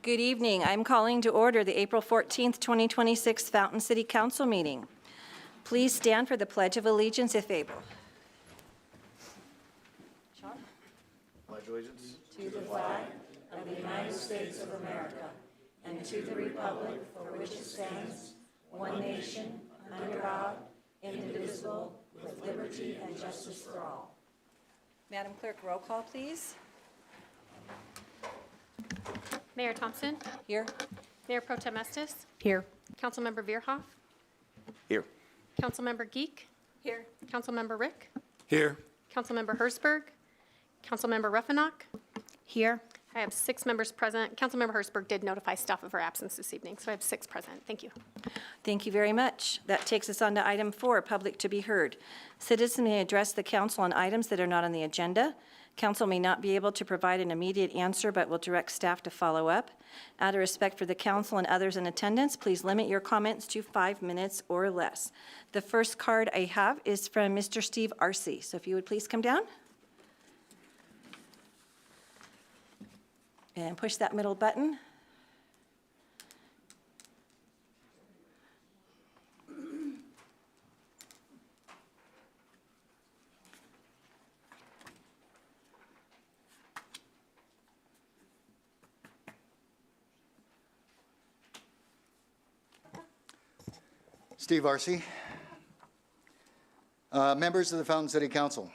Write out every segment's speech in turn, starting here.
Good evening. I'm calling to order the April 14th, 2026 Fountain City Council meeting. Please stand for the Pledge of Allegiance if able. Pledge allegiance To the flag of the United States of America and to the republic for which it stands, one nation, under God, indivisible, with liberty and justice for all. Madam Clerk, roll call, please. Mayor Thompson, Here. Mayor Pro Tem Estes, Here. Councilmember Veerhoff, here. Councilmember Geek, Here. Councilmember Rick, Here. Councilmember Hertzberg, Councilmember Ruffinock. Here. I have 6 members present. Councilmember Hertzberg did notify staff of her absence this evening, so I have 6 present. Thank you. Thank you very much. That takes us on to item 4, public to be heard. Citizens may address the council on items that are not on the agenda. Council may not be able to provide an immediate answer, but will direct staff to follow up. Out of respect for the council and others in attendance, please limit your comments to 5 minutes or less. The first card I have is from Mr. Steve Arce. So if you would please come down. And push that middle button. Steve Arce. Members of the Fountain City Council.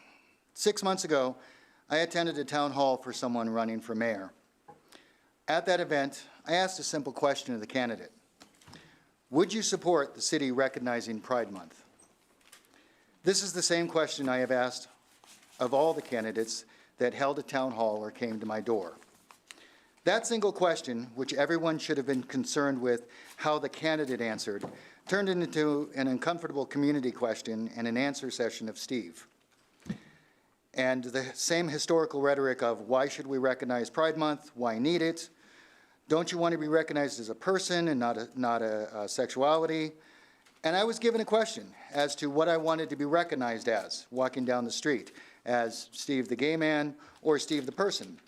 6 months ago, I attended a town hall for someone running for mayor. At that event, I asked a simple question of the candidate. Would you support the city recognizing Pride Month? This is the same question I have asked of all the candidates that held a town hall or came to my door. That single question, which everyone should have been concerned with how the candidate answered, turned into an uncomfortable community question and an answer session of Steve. And the same historical rhetoric of why should we recognize Pride Month, why need it, don't you want to be recognized as a person and not a sexuality? And I was given a question as to what I wanted to be recognized as walking down the street, as Steve the gay man or Steve the person.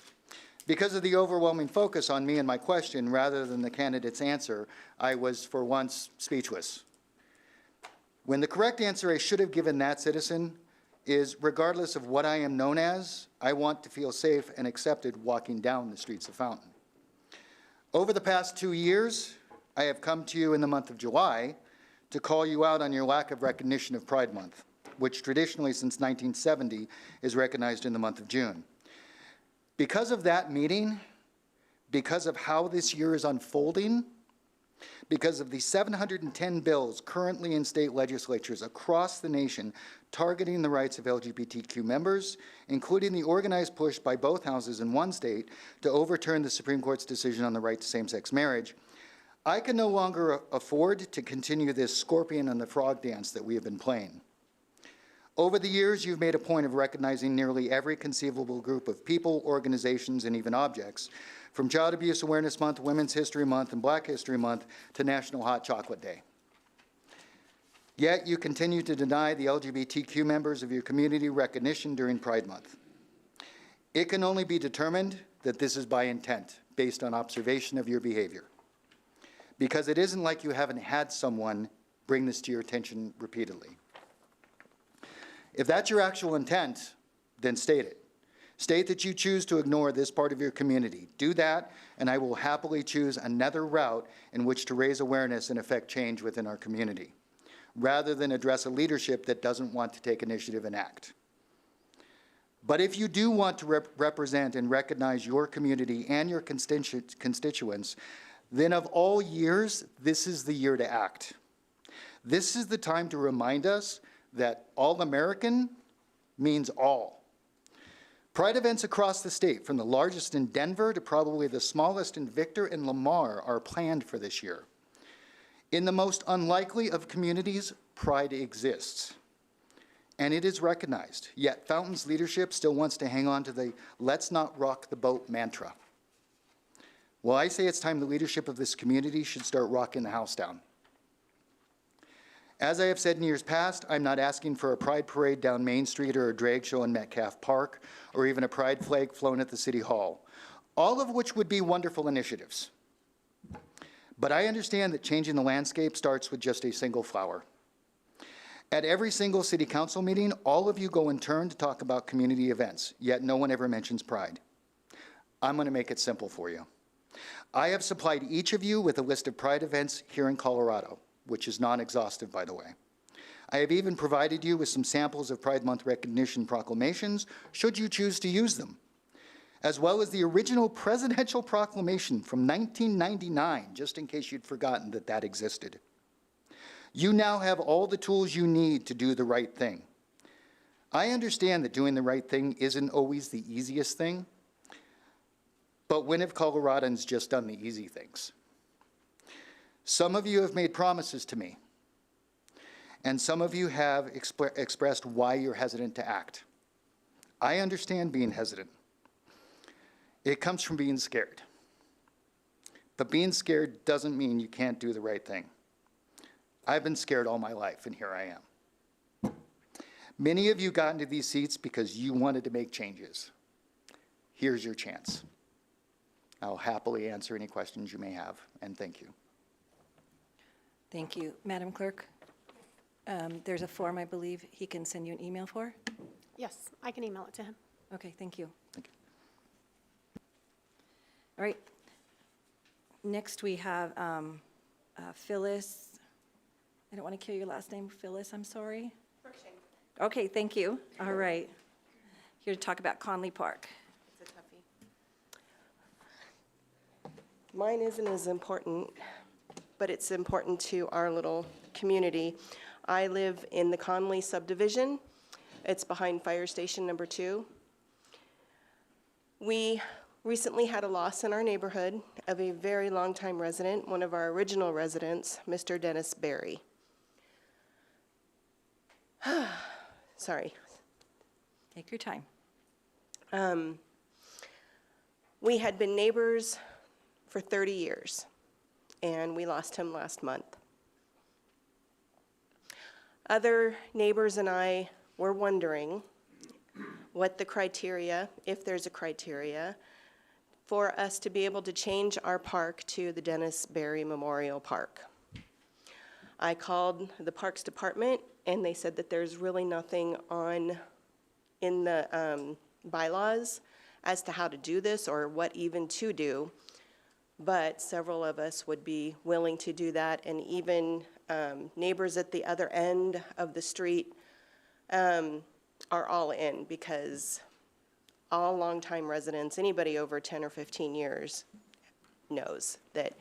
Because of the overwhelming focus on me and my question rather than the candidate's answer, I was for once speechless. When the correct answer I should have given that citizen is, regardless of what I am known as, I want to feel safe and accepted walking down the streets of Fountain. Over the past 2 years, I have come to you in the month of July to call you out on your lack of recognition of Pride Month, which traditionally since 1970 is recognized in the month of June. Because of that meeting, because of how this year is unfolding, because of the 710 bills currently in state legislatures across the nation targeting the rights of LGBTQ members, including the organized push by both houses in one state to overturn the Supreme Court's decision on the right to same-sex marriage, I can no longer afford to continue this scorpion and the frog dance that we have been playing. Over the years, you've made a point of recognizing nearly every conceivable group of people, organizations, and even objects, from Child Abuse Awareness Month, Women's History Month, and Black History Month to National Hot Chocolate Day. Yet you continue to deny the LGBTQ members of your community recognition during Pride Month. It can only be determined that this is by intent, based on observation of your behavior. Because it isn't like you haven't had someone bring this to your attention repeatedly. If that's your actual intent, then state it. State that you choose to ignore this part of your community. Do that, and I will happily choose another route in which to raise awareness and affect change within our community, rather than address a leadership that doesn't want to take initiative and act. But if you do want to represent and recognize your community and your constituents, then of all years, this is the year to act. This is the time to remind us that all American means all. Pride events across the state, from the largest in Denver to probably the smallest in Victor and Lamar, are planned for this year. In the most unlikely of communities, Pride exists, and it is recognized. Yet Fountain's leadership still wants to hang on to the "let's not rock the boat" mantra. Well, I say it's time the leadership of this community should start rocking the house down. As I have said in years past, I'm not asking for a pride parade down Main Street or a drag show in Metcalf Park or even a pride flag flown at the City Hall. all of which would be wonderful initiatives. But I understand that changing the landscape starts with just a single flower. At every single city council meeting, all of you go in turn to talk about community events, yet no one ever mentions Pride. I'm going to make it simple for you. I have supplied each of you with a list of Pride events here in Colorado, which is non-exhaustive, by the way. I have even provided you with some samples of Pride Month recognition proclamations, should you choose to use them, as well as the original presidential proclamation from 1999, just in case you'd forgotten that that existed. You now have all the tools you need to do the right thing. I understand that doing the right thing isn't always the easiest thing, but when have Coloradans just done the easy things? Some of you have made promises to me, and some of you have expressed why you're hesitant to act. I understand being hesitant. It comes from being scared. But being scared doesn't mean you can't do the right thing. I've been scared all my life, and here I am. Many of you got into these seats because you wanted to make changes. Here's your chance. I'll happily answer any questions you may have, and thank you. Thank you. Madam Clerk, there's a form I believe he can send you an email for. Yes, I can email it to him. Okay, thank you. Thank you. All right. Next, we have Phyllis. I don't want to kill your last name, Phyllis, I'm sorry. Okay, thank you. All right. Here to talk about Conley Park. It's a toughie. Mine isn't as important, but it's important to our little community. I live in the Conley subdivision. It's behind Fire Station number 2. We recently had a loss in our neighborhood of a very long-time resident, one of our original residents, Mr. Dennis Berry. Sorry. Take your time. We had been neighbors for 30 years, and we lost him last month. Other neighbors and I were wondering what the criteria, if there's a criteria, for us to be able to change our park to the Dennis Berry Memorial Park. I called the Parks Department, and they said that there's really nothing in the bylaws as to how to do this or what even to do, but several of us would be willing to do that, and even neighbors at the other end of the street are all in, because all longtime residents, anybody over 10 or 15 years knows that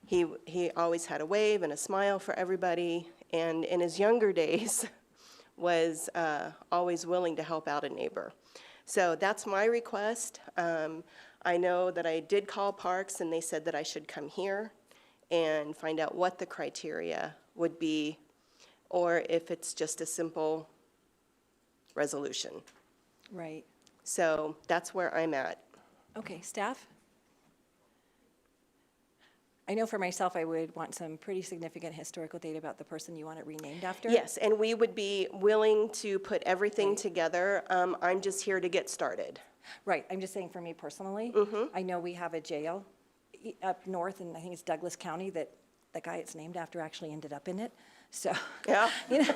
he always had a wave and a smile for everybody, and in his younger days was always willing to help out a neighbor. So that's my request. I know that I did call Parks, and they said that I should come here and find out what the criteria would be, or if it's just a simple resolution. Right. So that's where I'm at. Okay, staff? I know for myself, I would want some pretty significant historical data about the person you want it renamed after. Yes, and we would be willing to put everything together. I'm just here to get started. Right, I'm just saying for me personally, I know we have a jail up north, and I think it's Douglas County, that the guy it's named after actually ended up in it. So, Yeah. you know,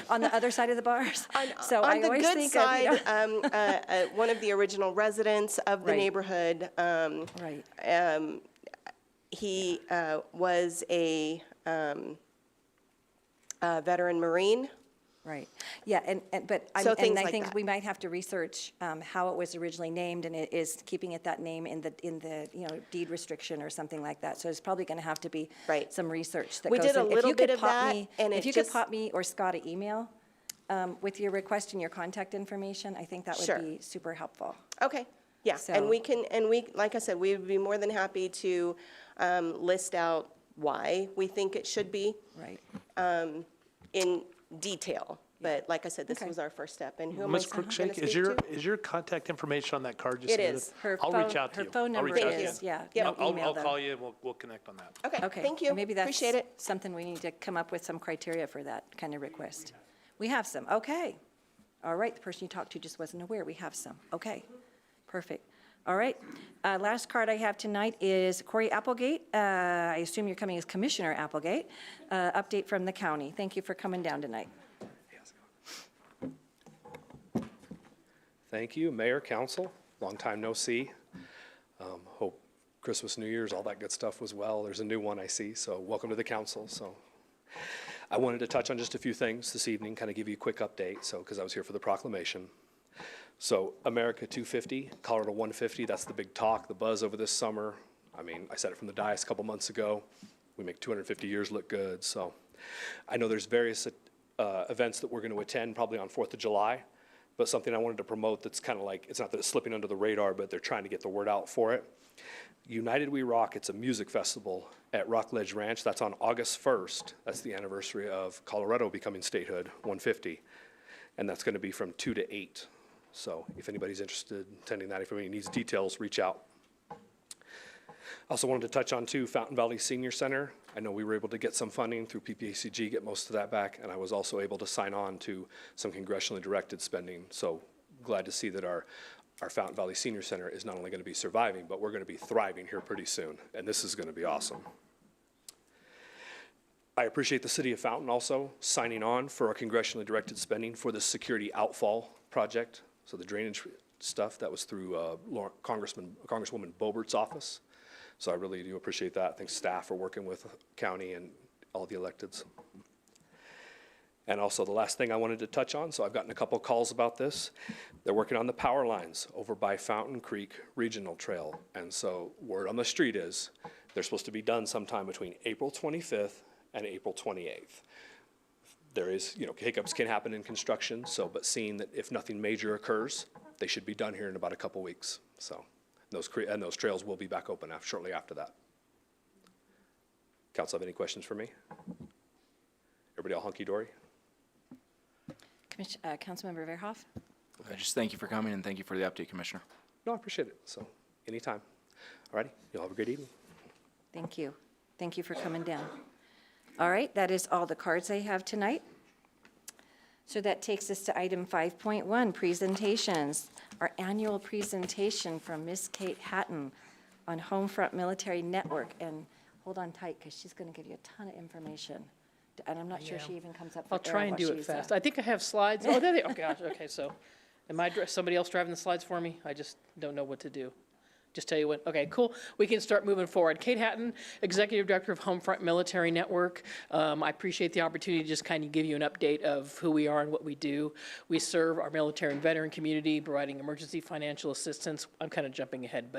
on the other side of the bars. So I On the always good think side, of, you know, one of the original residents of the Right. neighborhood, right, he was a veteran Marine. right. Yeah, but So things and I like think that. we might have to research how it was originally named, and it is keeping it that name in the you know, deed restriction or something like that. So there's probably going to have to be Right. some research that We goes did a in. If little you could bit of pop that, me- and If it you could just- pop me or Scott an email with your request and your contact information, I think that Sure. would be super helpful. Okay, yeah, So- and we, like I said, we would be more than happy to list out why we think it should be Right. in detail. But like I said, this Okay. was our first step, and who am I Ms. going to Crookshank, speak to? is your contact information on that card you It submitted? is. I'll reach out to you. Her phone I'll number reach out to is, you. yeah, Yep. no email I'll though. call you and we'll connect on that. Okay, Okay. thank you. and maybe that's Appreciate it. something we need to come up with some criteria for that kind of request. We have some, okay. All right, the person you talked to just wasn't aware, we have some, okay. Perfect. All right. Last card I have tonight is Corey Applegate. I assume you're coming as Commissioner Applegate. Update from the county. Thank you for coming down tonight. Thank you, Mayor, Council. Long time no see. Hope Christmas, New Year's, all that good stuff was well. There's a new one I see, so welcome to the council. So I wanted to touch on just a few things this evening, kind of give you a quick update, so because I was here for the proclamation. So America 250, Colorado 150, that's the big talk, the buzz over this summer. I mean, I said it from the dais a couple months ago. We make 250 years look good. So I know there's various events that we're going to attend probably on 4th of July. But something I wanted to promote that's kind of like, it's not that it's slipping under the radar, but they're trying to get the word out for it. United We Rock, it's a music festival at Rockledge Ranch. That's on August 1st. That's the anniversary of Colorado becoming statehood, 150. And that's going to be from 2 to 8. So if anybody's interested in attending that, if anybody needs details, reach out. I also wanted to touch on, too, Fountain Valley Senior Center. I know we were able to get some funding through PPACG, get most of that back, and I was also able to sign on to some congressionally directed spending. So glad to see that our Fountain Valley Senior Center is not only going to be surviving, but we're going to be thriving here pretty soon, and this is going to be awesome. I appreciate the City of Fountain also signing on for our congressionally directed spending for the security outfall project. So the drainage stuff, that was through Congresswoman Bobert's office. So I really do appreciate that. Thanks staff for working with county and all the electeds. And also the last thing I wanted to touch on, so I've gotten a couple calls about this. They're working on the power lines over by Fountain Creek Regional Trail. And so word on the street is they're supposed to be done sometime between April 25th and April 28th. There is, hiccups can happen in construction, but seeing that if nothing major occurs, they should be done here in about a couple weeks. So. Those trails will be back open shortly after that. Council, have any questions for me? Everybody all hunky-dory? Councilmember Verhoff? I just thank you for coming and thank you for the update, Commissioner. No, I appreciate it. So, anytime. All righty, you'll have a great evening. Thank you. Thank you for coming down. All right, that is all the cards I have tonight. So that takes us to item 5.1, presentations. Our annual presentation from Miss Kate Hatton on Homefront Military Network. And hold on tight, because she's going to give you a ton of information. And I'm not sure she even comes up for I'll air try and while do it she's, fast. I think I have slides. Oh, there they, oh gosh, okay, so am I, somebody else driving the slides for me? I just don't know what to do. Just tell you what, okay, cool. We can start moving forward. Kate Hatton, Executive Director of Homefront Military Network. I appreciate the opportunity to just kind of give you an update of who we are and what we do. We serve our military and veteran community, providing emergency financial assistance. I'm kind of jumping ahead,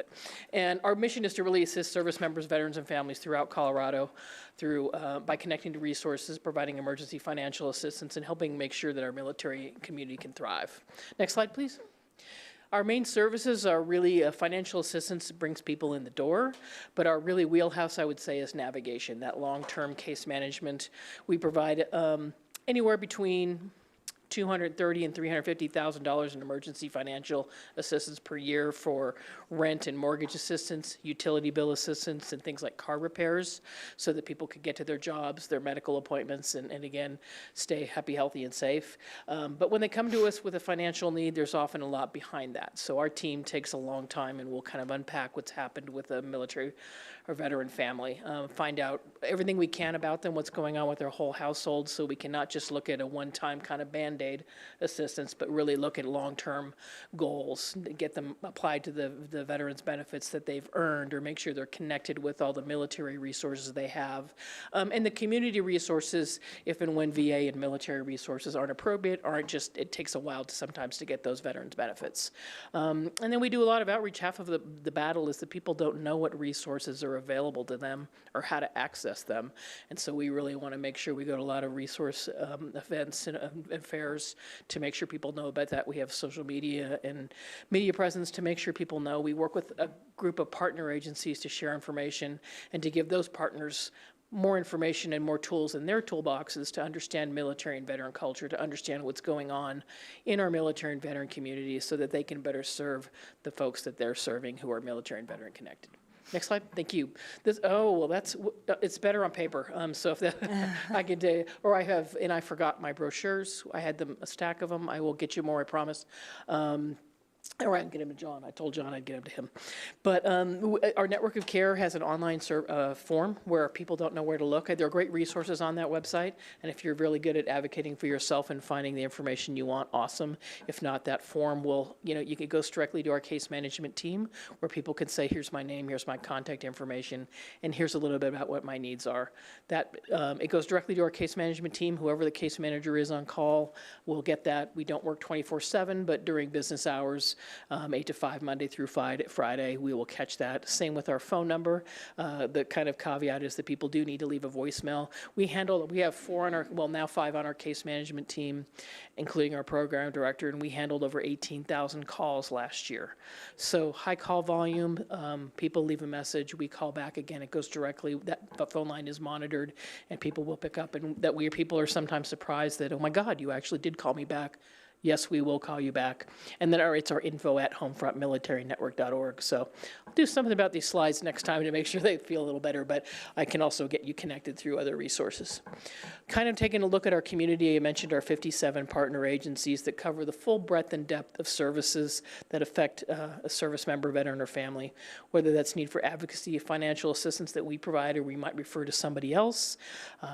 and our mission is to really assist service members, veterans, and families throughout Colorado through, by connecting to resources, providing emergency financial assistance, and helping make sure that our military community can thrive. Next slide, please. Our main services are really financial assistance that brings people in the door, but our really wheelhouse, I would say, is navigation, that long-term case management. We provide anywhere between $230,000 and $350,000 in emergency financial assistance per year for rent and mortgage assistance, utility bill assistance, and things like car repairs, so that people could get to their jobs, their medical appointments, and again, stay happy, healthy, and safe. But when they come to us with a financial need, there's often a lot behind that. So our team takes a long time, and we'll kind of unpack what's happened with a military or veteran family, find out everything we can about them, what's going on with their whole household, so we can not just look at a one-time kind of Band-Aid assistance, but really look at long-term goals, get them applied to the veterans' benefits that they've earned, or make sure they're connected with all the military resources they have. And the community resources, if and when VA and military resources aren't appropriate, it takes a while sometimes to get those veterans' benefits. And then we do a lot of outreach. Half of the battle is that people don't know what resources are available to them or how to access them. And so we really want to make sure we go to a lot of resource events and fairs to make sure people know about that. We have social media and media presence to make sure people know. We work with a group of partner agencies to share information and to give those partners more information and more tools in their toolboxes to understand military and veteran culture, to understand what's going on in our military and veteran communities so that they can better serve the folks that they're serving who are military and veteran connected. Next slide. Thank you. It's better on paper. So if that, I could do, or I forgot my brochures. I had a stack of them. I will get you more, I promise. Or I can get him to John. I told John I'd get him to him. But our network of care has an online form where people don't know where to look. There are great resources on that website. And if you're really good at advocating for yourself and finding the information you want, awesome. If not, that form will, you can go directly to our case management team where people can say, here's my name, here's my contact information, and here's a little bit about what my needs are. That it goes directly to our case management team. Whoever the case manager is on call will get that. We don't work 24/7, but during business hours, 8 to 5, Monday through Friday, we will catch that. Same with our phone number. The kind of caveat is that people do need to leave a voicemail. We have 5 on our case management team, including our program director, and we handled over 18,000 calls last year. So high call volume, people leave a message, we call back again, it goes directly, that phone line is monitored, and people will pick up, and people are sometimes surprised that, oh my God, you actually did call me back. Yes, we will call you back. And then it's our info@homefrontmilitarynetwork.org. So I'll do something about these slides next time to make sure they feel a little better, but I can also get you connected through other resources. Kind of taking a look at our community, I mentioned our 57 partner agencies that cover the full breadth and depth of services that affect a service member, veteran, or family, whether that's need for advocacy, financial assistance that we provide, or we might refer to somebody else,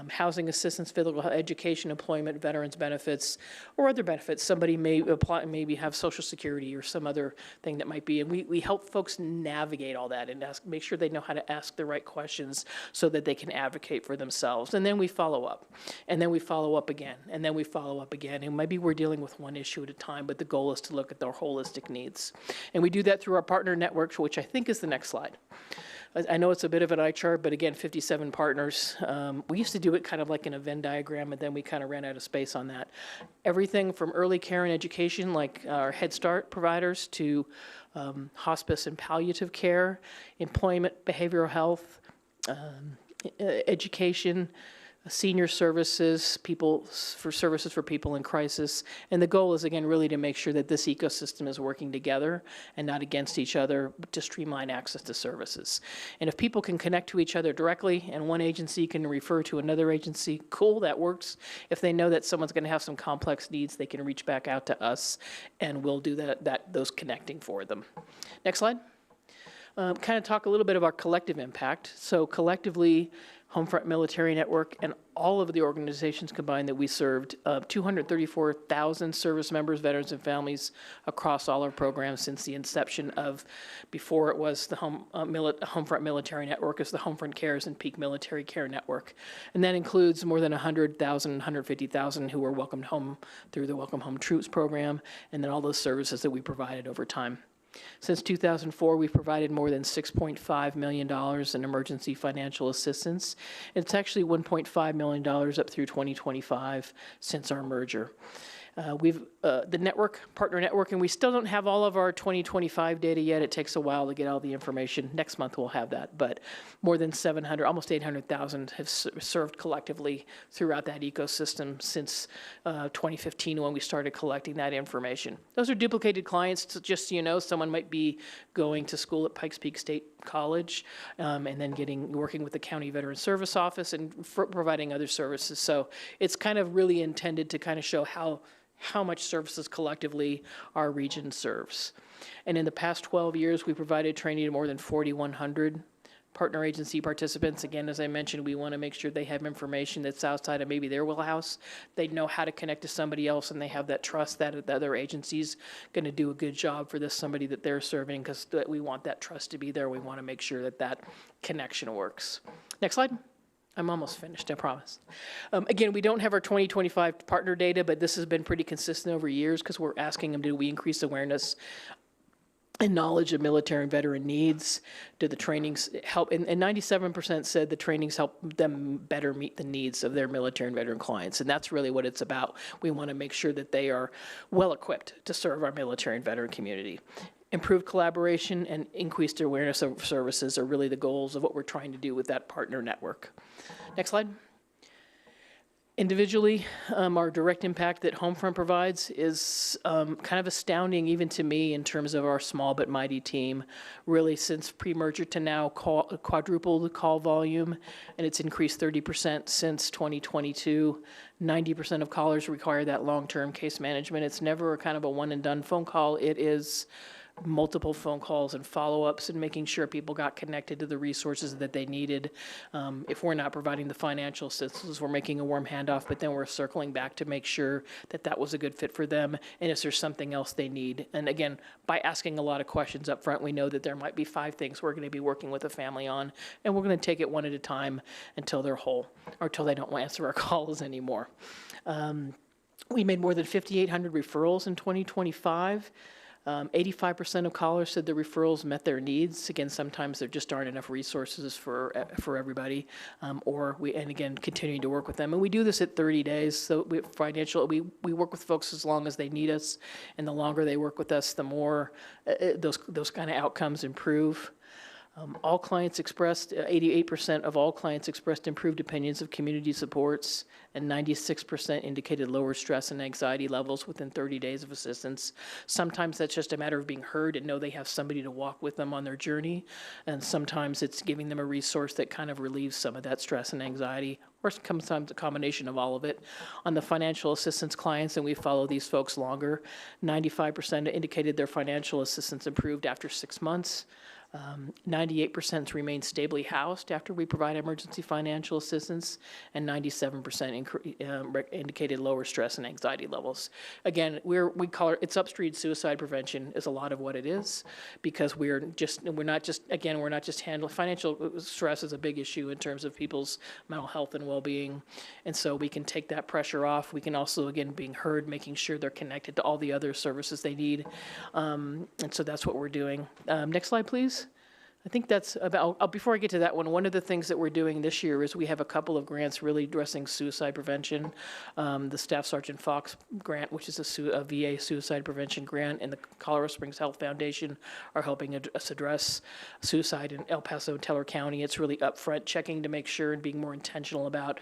housing assistance, physical education, employment, veterans benefits, or other benefits. Somebody may apply, maybe have Social Security or some other thing that might be, and we help folks navigate all that and make sure they know how to ask the right questions so that they can advocate for themselves. And then we follow up, and then we follow up again, and then we follow up again. And maybe we're dealing with one issue at a time, but the goal is to look at their holistic needs. And we do that through our partner networks, which I think is the next slide. I know it's a bit of an eye chart, but again, 57 partners. We used to do it kind of like in a Venn diagram, and then we kind of ran out of space on that. Everything from early care and education, like our Head Start providers, to hospice and palliative care, employment, behavioral health, education, senior services, services for people in crisis. And the goal is, again, really to make sure that this ecosystem is working together and not against each other to streamline access to services. And if people can connect to each other directly and one agency can refer to another agency, cool, that works. If they know that someone's going to have some complex needs, they can reach back out to us and we'll do those connecting for them. Next slide. Kind of talk a little bit of our collective impact. So collectively, Homefront Military Network and all of the organizations combined that we served, 234,000 service members, veterans, and families across all our programs since the inception of, before it was the Homefront Military Network, is the Homefront Cares and Peak Military Care Network. And that includes more than 100,000, 150,000 who were welcomed home through the Welcome Home Troops program, and then all those services that we provided over time. Since 2004, we've provided more than $6.5 million in emergency financial assistance. It's actually $1.5 million up through 2025 since our merger. The partner network, and we still don't have all of our 2025 data yet. It takes a while to get all the information. Next month we'll have that, but more than 700, almost 800,000 have served collectively throughout that ecosystem since 2015 when we started collecting that information. Those are duplicated clients, just so you know. Someone might be going to school at Pikes Peak State College and then working with the County Veteran Service Office and providing other services. So it's kind of really intended to kind of show how much services collectively our region serves. And in the past 12 years, we provided training to more than 4,100 partner agency participants. Again, as I mentioned, we want to make sure they have information that's outside of maybe their wheelhouse. They know how to connect to somebody else, and they have that trust that the other agency's going to do a good job for somebody that they're serving, because we want that trust to be there. We want to make sure that connection works. Next slide. I'm almost finished, I promise. Again, we don't have our 2025 partner data, but this has been pretty consistent over years because we're asking them, do we increase awareness and knowledge of military and veteran needs? Do the trainings help? And 97% said the trainings help them better meet the needs of their military and veteran clients. And that's really what it's about. We want to make sure that they are well equipped to serve our military and veteran community. Improved collaboration and increased awareness of services are really the goals of what we're trying to do with that partner network. Next slide. Individually, our direct impact that Homefront provides is kind of astounding even to me in terms of our small but mighty team. Really, since pre-merger to now, quadrupled the call volume, and it's increased 30% since 2022. 90% of callers require that long-term case management. It's never a kind of a one-and-done phone call. It is multiple phone calls and follow-ups and making sure people got connected to the resources that they needed. If we're not providing the financial assistance, we're making a warm handoff, but then we're circling back to make sure that that was a good fit for them and if there's something else they need. And again, by asking a lot of questions up front, we know that there might be 5 things we're going to be working with a family on, and we're going to take it one at a time until they're whole or until they don't answer our calls anymore. We made more than 5,800 referrals in 2025. 85% of callers said the referrals met their needs. Again, sometimes there just aren't enough resources for everybody, and again, continuing to work with them. And we do this at 30 days. So we work with folks as long as they need us, and the longer they work with us, the more those kind of outcomes improve. All clients expressed, 88% of all clients expressed improved opinions of community supports, and 96% indicated lower stress and anxiety levels within 30 days of assistance. Sometimes that's just a matter of being heard and know they have somebody to walk with them on their journey, and sometimes it's giving them a resource that kind of relieves some of that stress and anxiety, or sometimes a combination of all of it. On the financial assistance clients, and we follow these folks longer, 95% indicated their financial assistance improved after 6 months. 98% remain stably housed after we provide emergency financial assistance, and 97% indicated lower stress and anxiety levels. Again, we call it's upstream suicide prevention is a lot of what it is, because we're not just handling financial stress is a big issue in terms of people's mental health and well-being, and so we can take that pressure off. We can also, again, being heard, making sure they're connected to all the other services they need, and so that's what we're doing. Next slide, please. I think that's about, before I get to that one of the things that we're doing this year is we have a couple of grants really addressing suicide prevention. The Staff Sergeant Fox grant, which is a VA suicide prevention grant, and the Colorado Springs Health Foundation are helping us address suicide in El Paso and Teller County. It's really upfront checking to make sure and being more intentional about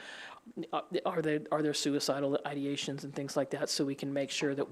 are there suicidal ideations and things like that, so we can make sure that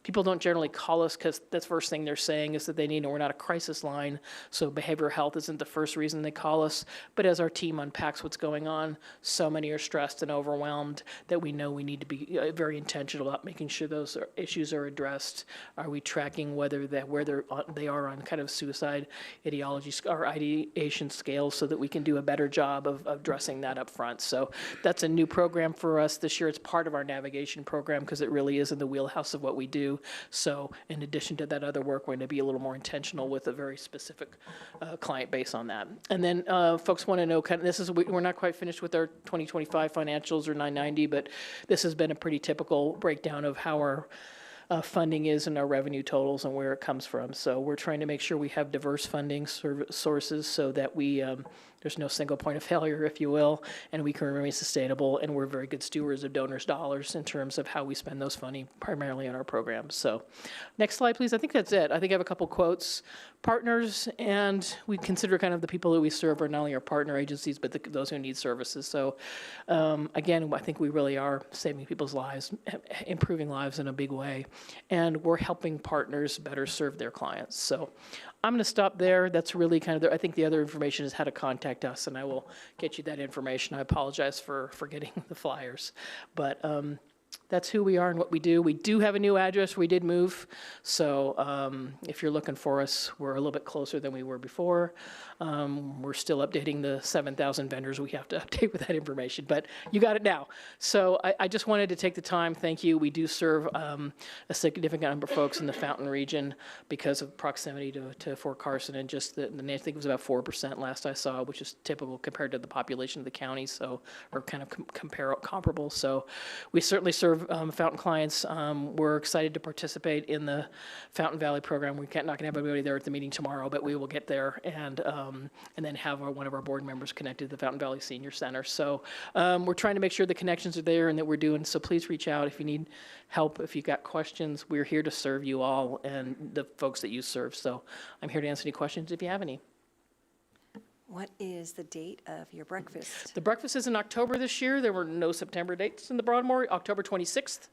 people don't generally call us because the first thing they're saying is that they need, and we're not a crisis line, so behavioral health isn't the first reason they call us. But as our team unpacks what's going on, so many are stressed and overwhelmed that we know we need to be very intentional about making sure those issues are addressed. Are we tracking where they are on kind of suicide ideology or ideation scales, so that we can do a better job of addressing that up front? So that's a new program for us this year. It's part of our navigation program because it really is in the wheelhouse of what we do. So in addition to that other work, we're going to be a little more intentional with a very specific client base on that. And then folks want to know, we're not quite finished with our 2025 financials or 990, but this has been a pretty typical breakdown of how our funding is and our revenue totals and where it comes from. So we're trying to make sure we have diverse funding sources so that there's no single point of failure, if you will, and we can remain sustainable, and we're very good stewards of donors' dollars in terms of how we spend those funding, primarily on our programs. So next slide, please. I think that's it. I think I have a couple quotes. Partners, and we consider kind of the people that we serve are not only our partner agencies, but those who need services. So again, I think we really are saving people's lives, improving lives in a big way, and we're helping partners better serve their clients. So I'm going to stop there. That's really kind of I think the other information is how to contact us, and I will get you that information. I apologize for forgetting the flyers, but that's who we are and what we do. We do have a new address. We did move, so if you're looking for us, we're a little bit closer than we were before. We're still updating the 7,000 vendors we have to update with that information, but you got it now. So I just wanted to take the time. Thank you. We do serve a significant number of folks in the Fountain region because of proximity to Fort Carson, and just I think it was about 4% last I saw, which is typical compared to the population of the county, so we're kind of comparable. So we certainly serve Fountain clients. We're excited to participate in the Fountain Valley program. We're not going to have everybody there at the meeting tomorrow, but we will get there and then have one of our board members connected to the Fountain Valley Senior Center. So we're trying to make sure the connections are there and that we're doing. So please reach out if you need help, if you've got questions. We're here to serve you all and the folks that you serve. So I'm here to answer any questions if you have any. What is the date of your breakfast? The breakfast is in October this year. There were no September dates in the Broadmoor, October 26th.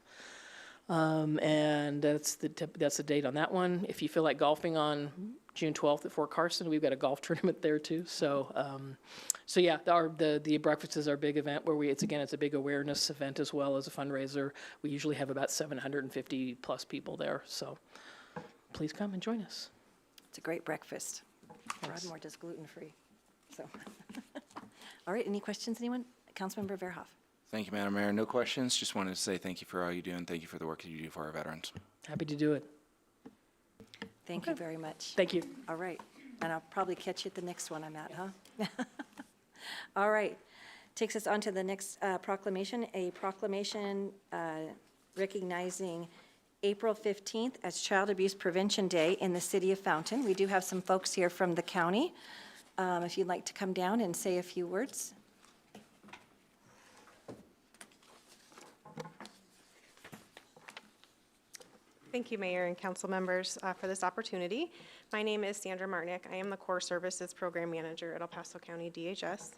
And that's the date on that one. If you feel like golfing on June 12th at Fort Carson, we've got a golf tournament there too. So yeah, the breakfast is our big event where it's a big awareness event as well as a fundraiser. We usually have about 750 plus people there. So please come and join us. It's a great breakfast. Broadmoor does gluten-free, so. All right, any questions, anyone? Councilmember Verhoff. Thank you, Madam Mayor. No questions. Just wanted to say thank you for all you do and thank you for the work that you do for our veterans. Happy to do it. Thank you very much. Thank you. All right, and I'll probably catch you at the next one I'm at, huh? All right, takes us on to the next proclamation, a proclamation recognizing April 15th as Child Abuse Prevention Day in the city of Fountain. We do have some folks here from the county. If you'd like to come down and say a few words. Thank you, Mayor and council members, for this opportunity. My name is Sandra Martnick. I am the Core Services Program Manager at El Paso County DHS.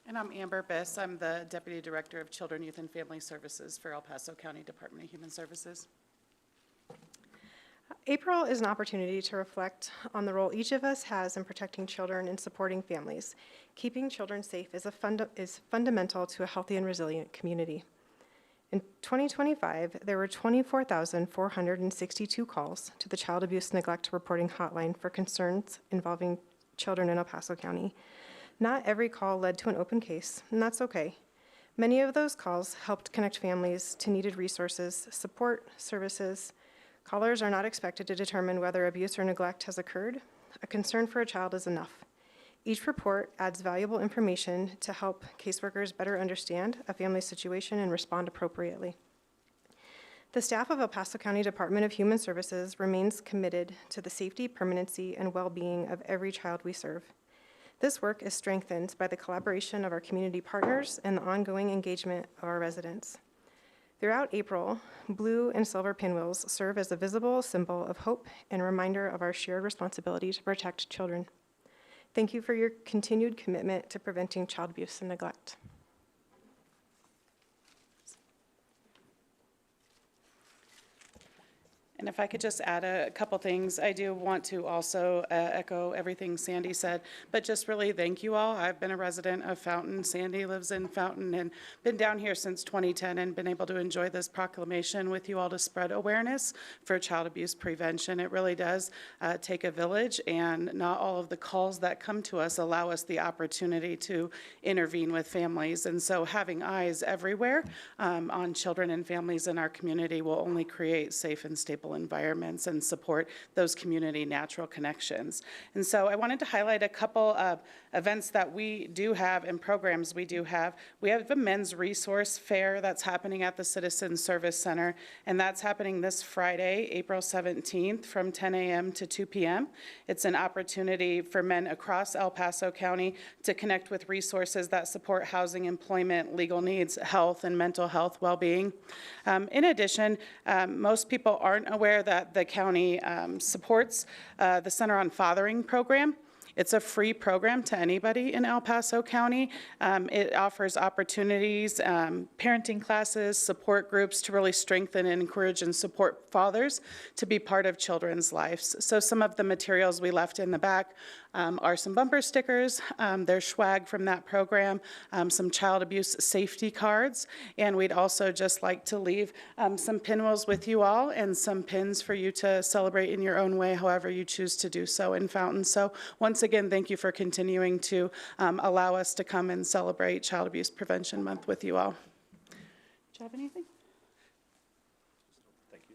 And I'm Amber Biss. I'm the Deputy Director of Children, Youth, and Family Services for El Paso County Department of Human Services. April is an opportunity to reflect on the role each of us has in protecting children and supporting families. Keeping children safe is fundamental to a healthy and resilient community. In 2025, there were 24,462 calls to the Child Abuse Neglect Reporting Hotline for concerns involving children in El Paso County. Not every call led to an open case, and that's okay. Many of those calls helped connect families to needed resources, support, services. Callers are not expected to determine whether abuse or neglect has occurred. A concern for a child is enough. Each report adds valuable information to help caseworkers better understand a family's situation and respond appropriately. The staff of El Paso County Department of Human Services remains committed to the safety, permanency, and well-being of every child we serve. This work is strengthened by the collaboration of our community partners and the ongoing engagement of our residents. Throughout April, blue and silver pinwheels serve as a visible symbol of hope and reminder of our shared responsibility to protect children. Thank you for your continued commitment to preventing child abuse and neglect. And if I could just add a couple things, I do want to also echo everything Sandy said, but just really thank you all. I've been a resident of Fountain. Sandy lives in Fountain and been down here since 2010 and been able to enjoy this proclamation with you all to spread awareness for child abuse prevention. It really does take a village, and not all of the calls that come to us allow us the opportunity to intervene with families. And so having eyes everywhere on children and families in our community will only create safe and stable environments and support those community natural connections. And so I wanted to highlight a couple of events that we do have and programs we do have. We have a men's resource fair that's happening at the Citizen Service Center, and that's happening this Friday, April 17th from 10 a.m. to 2 p.m. It's an opportunity for men across El Paso County to connect with resources that support housing, employment, legal needs, health, and mental health well-being. In addition, most people aren't aware that the county supports the Center on Fathering program. It's a free program to anybody in El Paso County. It offers opportunities, parenting classes, support groups to really strengthen and encourage and support fathers to be part of children's lives. So some of the materials we left in the back are some bumper stickers. There's swag from that program, some child abuse safety cards, and we'd also just like to leave some pinwheels with you all and some pins for you to celebrate in your own way, however you choose to do so in Fountain. So once again, thank you for continuing to allow us to come and celebrate Child Abuse Prevention Month with you all. Do you have anything? Thank you.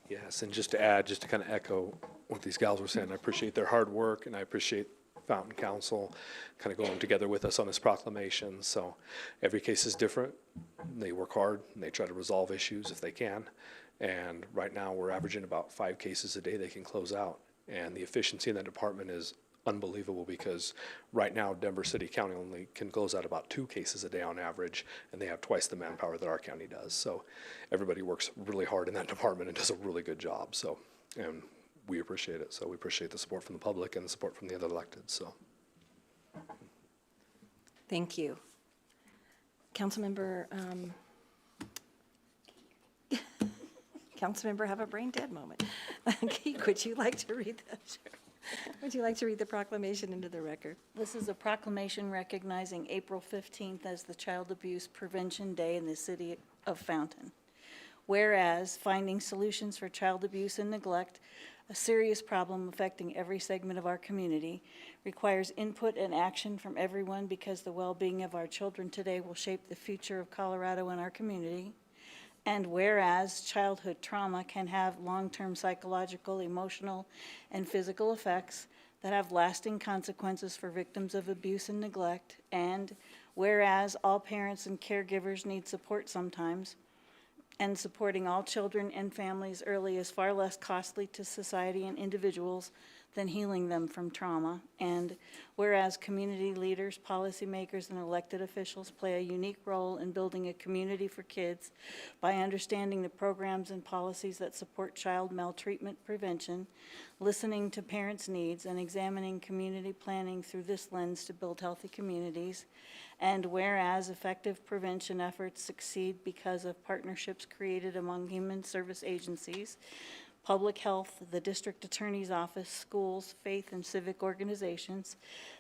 Yes, and just to add, just to kind of echo what these gals were saying, I appreciate their hard work, and I appreciate Fountain Council kind of going together with us on this proclamation. So every case is different. They work hard, and they try to resolve issues if they can. And right now, we're averaging about 5 cases a day they can close out. And the efficiency in that department is unbelievable, because right now Denver City County only can close out about 2 cases a day on average, and they have twice the manpower that our county does. So everybody works really hard in that department and does a really good job. So, and we appreciate it. So we appreciate the support from the public and the support from the other electeds, so. Thank you. Councilmember, Councilmember have a brain dead moment. Keek, would you like to read the proclamation into the record? This is a proclamation recognizing April 15th as the Child Abuse Prevention Day in the city of Fountain. Whereas finding solutions for child abuse and neglect, a serious problem affecting every segment of our community, requires input and action from everyone because the well-being of our children today will shape the future of Colorado and our community. And whereas childhood trauma can have long-term psychological, emotional, and physical effects that have lasting consequences for victims of abuse and neglect, and whereas all parents and caregivers need support sometimes, and supporting all children and families early is far less costly to society and individuals than healing them from trauma. And whereas community leaders, policymakers, and elected officials play a unique role in building a community for kids by understanding the programs and policies that support child maltreatment prevention, listening to parents' needs, and examining community planning through this lens to build healthy communities. And whereas effective prevention efforts succeed because of partnerships created among human service agencies, public health, the district attorney's office, schools, faith and civic organizations,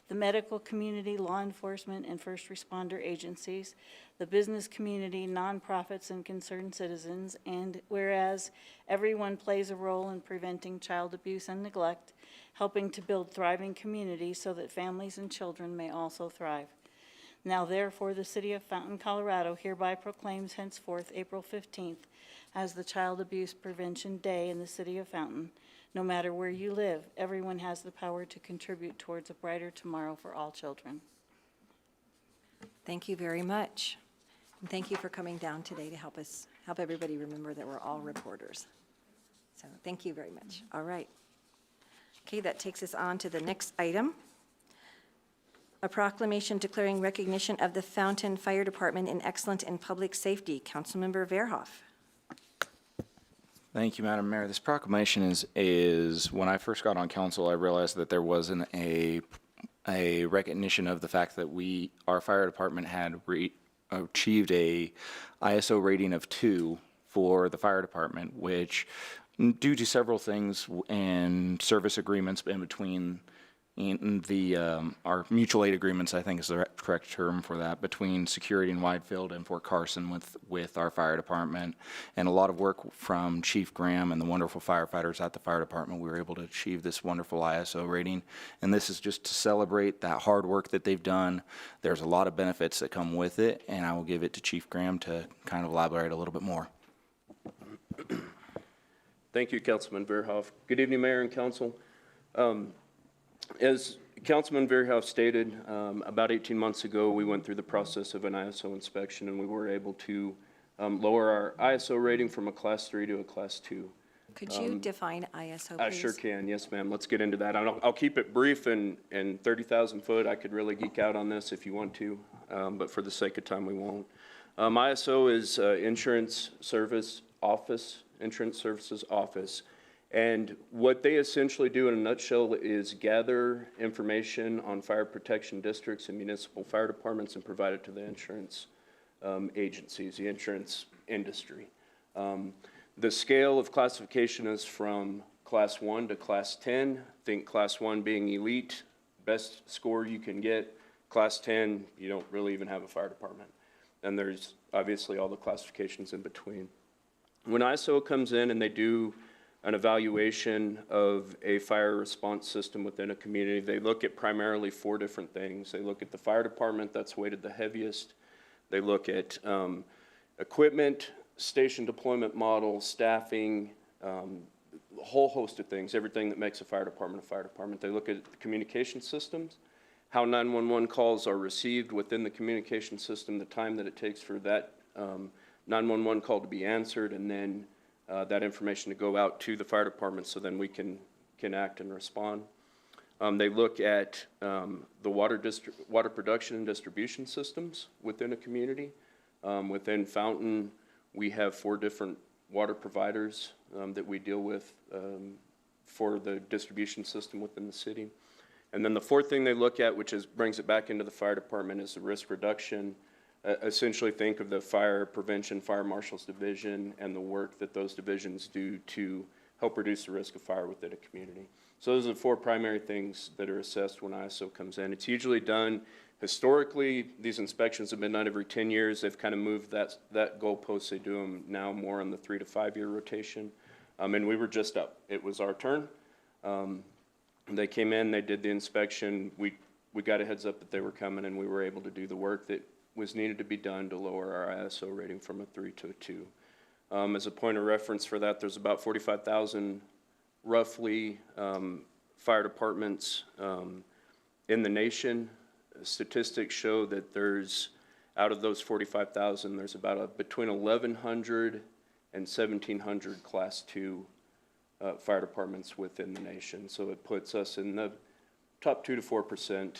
the medical community, law enforcement, and first responder agencies, the business community, nonprofits, and concerned citizens, and whereas everyone plays a role in preventing child abuse and neglect, helping to build thriving communities so that families and children may also thrive. Now therefore, the City of Fountain, Colorado hereby proclaims henceforth April 15th as the Child Abuse Prevention Day in the City of Fountain. No matter where you live, everyone has the power to contribute towards a brighter tomorrow for all children. Thank you very much. And thank you for coming down today to help everybody remember that we're all reporters. So thank you very much. All right. Okay, that takes us on to the next item. A proclamation declaring recognition of the Fountain Fire Department in excellence in public safety. Councilmember Verhoff. Thank you, Madam Mayor. This proclamation is when I first got on council, I realized that there wasn't a recognition of the fact that our fire department had achieved a ISO rating of 2 for the fire department, which due to several things and service agreements in between our mutual aid agreements, I think is the correct term for that, between Security and Widefield and Fort Carson with our fire department, and a lot of work from Chief Graham and the wonderful firefighters at the fire department, we were able to achieve this wonderful ISO rating. And this is just to celebrate that hard work that they've done. There's a lot of benefits that come with it, and I will give it to Chief Graham to kind of elaborate a little bit more. Thank you, Councilman Verhoff. Good evening, Mayor and Council. As Councilman Verhoff stated, about 18 months ago, we went through the process of an ISO inspection, and we were able to lower our ISO rating from a Class 3 to a Class 2. Could you define ISO, please? I sure can. Yes, ma'am. Let's get into that. I'll keep it brief and 30,000 foot. I could really geek out on this if you want to, but for the sake of time, we won't. ISO is Insurance Services Office. And what they essentially do in a nutshell is gather information on fire protection districts and municipal fire departments and provide it to the insurance agencies, the insurance industry. The scale of classification is from Class 1 to Class 10. Think Class 1 being elite, best score you can get. Class 10, you don't really even have a fire department. And there's obviously all the classifications in between. When ISO comes in and they do an evaluation of a fire response system within a community, they look at primarily 4 different things. They look at the fire department, that's weighted the heaviest. They look at equipment, station deployment model, staffing, a whole host of things, everything that makes a fire department a fire department. They look at the communication systems, how 911 calls are received within the communication system, the time that it takes for that 911 call to be answered, and then that information to go out to the fire department so then we can act and respond. They look at the water production and distribution systems within a community. Within Fountain, we have 4 different water providers that we deal with for the distribution system within the city. And then the fourth thing they look at, which brings it back into the fire department, is the risk reduction. Essentially think of the fire prevention, fire marshal's division, and the work that those divisions do to help reduce the risk of fire within a community. So those are the four primary things that are assessed when ISO comes in. It's usually done, historically, these inspections have been done every 10 years. They've kind of moved that goalpost. They do them now more on the 3 to 5 year rotation. And we were just up. It was our turn. They came in, they did the inspection. We got a heads up that they were coming, and we were able to do the work that was needed to be done to lower our ISO rating from a 3 to a 2. As a point of reference for that, there's about 45,000 roughly fire departments in the nation. Statistics show that there's, out of those 45,000, there's about between 1,100 and 1,700 Class 2 fire departments within the nation. So it puts us in the top 2 to 4%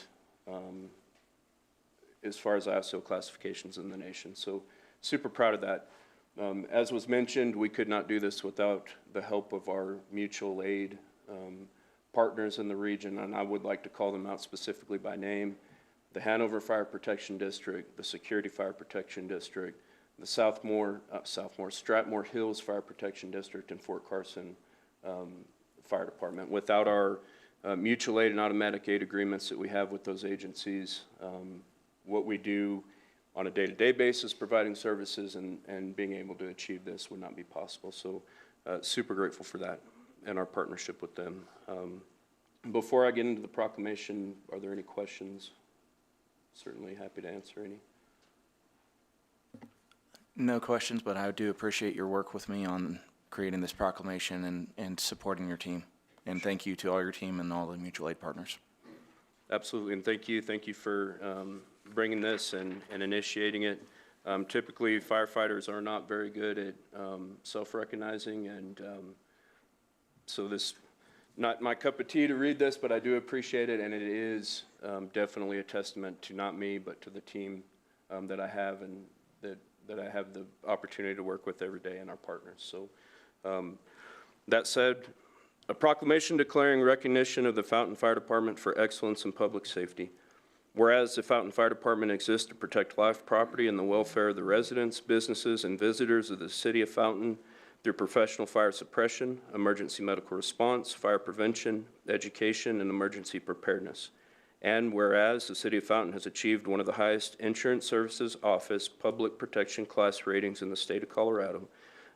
as far as ISO classifications in the nation. So super proud of that. As was mentioned, we could not do this without the help of our mutual aid partners in the region, and I would like to call them out specifically by name. The Hanover Fire Protection District, the Security Fire Protection District, the Stratmore Hills Fire Protection District, and Fort Carson Fire Department. Without our mutual aid and automatic aid agreements that we have with those agencies, what we do on a day-to-day basis, providing services and being able to achieve this would not be possible. So super grateful for that and our partnership with them. Before I get into the proclamation, are there any questions? Certainly happy to answer any. No questions, but I do appreciate your work with me on creating this proclamation and supporting your team. And thank you to all your team and all the mutual aid partners. Absolutely, and thank you for bringing this and initiating it. Typically, firefighters are not very good at self-recognizing, and so this, not my cup of tea to read this, but I do appreciate it, and it is definitely a testament to not me, but to the team that I have and that I have the opportunity to work with every day and our partners. So that said, a proclamation declaring recognition of the Fountain Fire Department for excellence in public safety. Whereas the Fountain Fire Department exists to protect life, property, and the welfare of the residents, businesses, and visitors of the city of Fountain through professional fire suppression, emergency medical response, fire prevention, education, and emergency preparedness. And whereas the city of Fountain has achieved one of the highest Insurance Services Office public protection class ratings in the state of Colorado,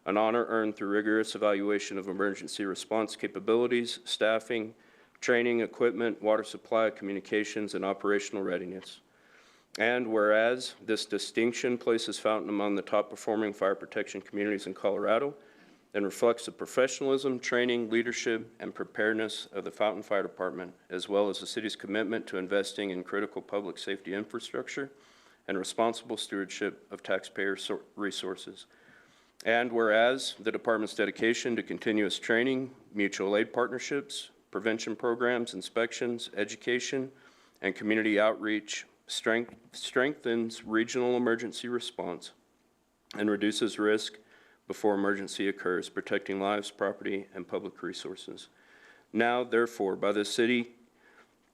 an honor earned through rigorous evaluation of emergency response capabilities, staffing, training, equipment, water supply, communications, and operational readiness. And whereas this distinction places Fountain among the top performing fire protection communities in Colorado and reflects the professionalism, training, leadership, and preparedness of the Fountain Fire Department, as well as the city's commitment to investing in critical public safety infrastructure and responsible stewardship of taxpayer resources. And whereas the department's dedication to continuous training, mutual aid partnerships, prevention programs, inspections, education, and community outreach strengthens regional emergency response and reduces risk before emergency occurs, protecting lives, property, and public resources. Now, therefore, by the City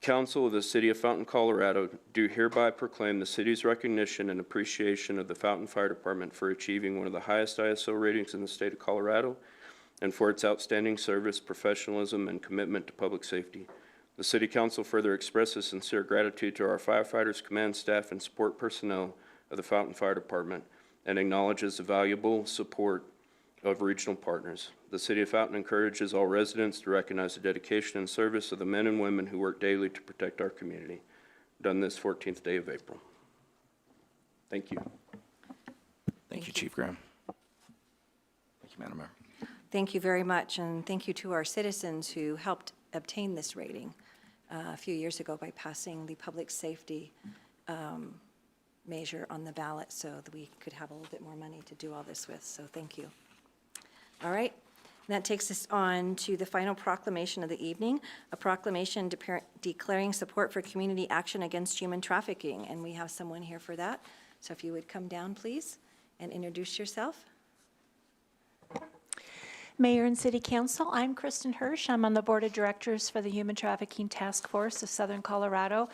Council of the City of Fountain, Colorado, do hereby proclaim the city's recognition and appreciation of the Fountain Fire Department for achieving one of the highest ISO ratings in the state of Colorado and for its outstanding service, professionalism, and commitment to public safety. The City Council further expresses sincere gratitude to our firefighters, command staff, and support personnel of the Fountain Fire Department and acknowledges the valuable support of regional partners. The City of Fountain encourages all residents to recognize the dedication and service of the men and women who work daily to protect our community. Done this 14th day of April. Thank you. Thank you, Chief Graham. Thank you, Madam Mayor. Thank you very much, and thank you to our citizens who helped obtain this rating a few years ago by passing the public safety measure on the ballot so that we could have a little bit more money to do all this with, so thank you. All right, and that takes us on to the final proclamation of the evening, a proclamation declaring support for community action against human trafficking, and we have someone here for that. So if you would come down, please, and introduce yourself. Mayor and City Council. I'm Kristen Hirsch. I'm on the Board of Directors for the Human Trafficking Task Force of Southern Colorado.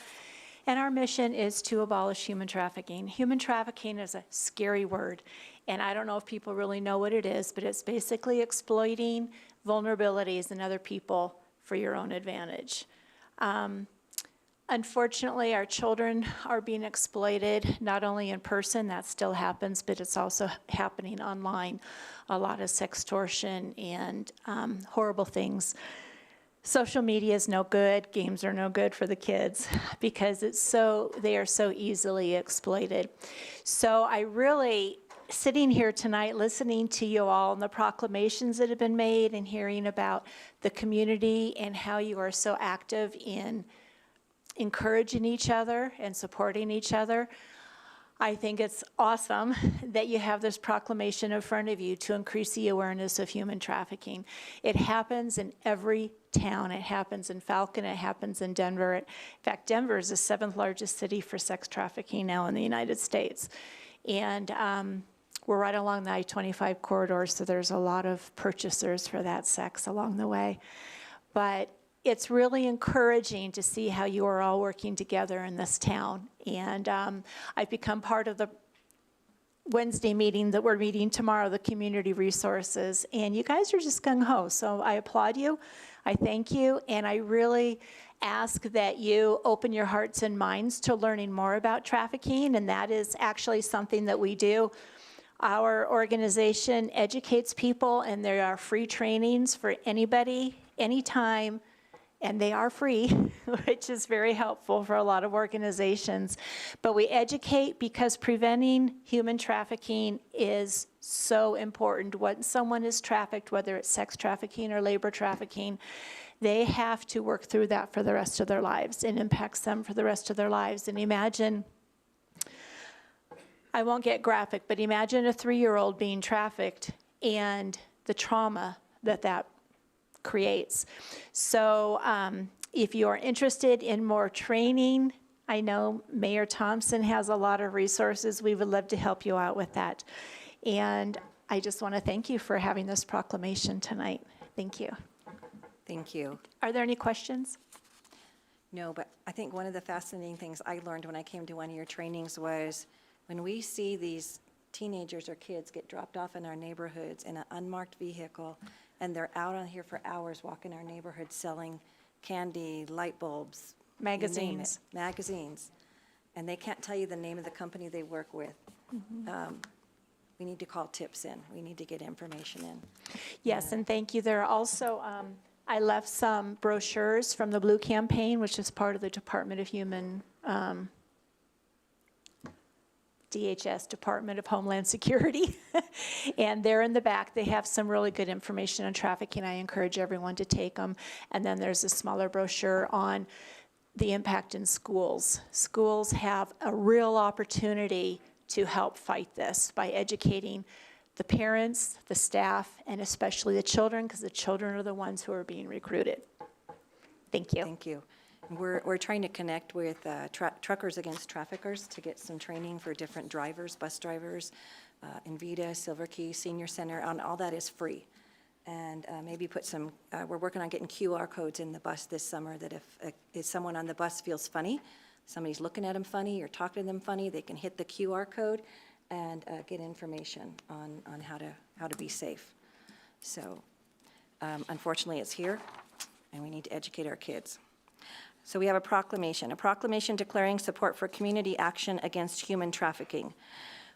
And our mission is to abolish human trafficking. Human trafficking is a scary word, and I don't know if people really know what it is, but it's basically exploiting vulnerabilities in other people for your own advantage. Unfortunately, our children are being exploited, not only in person, that still happens, but it's also happening online. A lot of sextortion and horrible things. Social media is no good, games are no good for the kids because they are so easily exploited. So I really, sitting here tonight, listening to you all and the proclamations that have been made and hearing about the community and how you are so active in encouraging each other and supporting each other. I think it's awesome that you have this proclamation in front of you to increase the awareness of human trafficking. It happens in every town. It happens in Falcon. It happens in Denver. In fact, Denver is the 7th largest city for sex trafficking now in the United States. And we're right along the I-25 corridor, so there's a lot of purchasers for that sex along the way. But it's really encouraging to see how you are all working together in this town. And I've become part of the Wednesday meeting that we're meeting tomorrow, the community resources, and you guys are just gung-ho. So I applaud you, I thank you, and I really ask that you open your hearts and minds to learning more about trafficking, and that is actually something that we do. Our organization educates people, and there are free trainings for anybody, anytime, and they are free, which is very helpful for a lot of organizations. But we educate because preventing human trafficking is so important. When someone is trafficked, whether it's sex trafficking or labor trafficking, they have to work through that for the rest of their lives. It impacts them for the rest of their lives. And imagine, I won't get graphic, but imagine a 3-year-old being trafficked and the trauma that creates. So if you're interested in more training, I know Mayor Thompson has a lot of resources. We would love to help you out with that. And I just want to thank you for having this proclamation tonight. Thank you. Thank you. Are there any questions? No, but I think one of the fascinating things I learned when I came to one of your trainings was when we see these teenagers or kids get dropped off in our neighborhoods in an unmarked vehicle, and they're out on here for hours walking our neighborhood selling candy, light bulbs, you name it, Magazines. magazines, and they can't tell you the name of the company they work with. We need to call tips in. We need to get information in. Yes, and thank you. There are also, I left some brochures from the Blue Campaign, which is part of the Department of Human, DHS, Department of Homeland Security. And they're in the back. They have some really good information on trafficking. I encourage everyone to take them. And then there's a smaller brochure on the impact in schools. Schools have a real opportunity to help fight this by educating the parents, the staff, and especially the children, because the children are the ones who are being recruited. Thank you. Thank you. We're trying to connect with Truckers Against Traffickers to get some training for different drivers, bus drivers, Invita, Silver Key, Senior Center, and all that is free. And maybe put some, we're working on getting QR codes in the bus this summer that if someone on the bus feels funny, somebody's looking at them funny or talking to them funny, they can hit the QR code and get information on how to be safe. So unfortunately, it's here, and we need to educate our kids. So we have a proclamation declaring support for community action against human trafficking.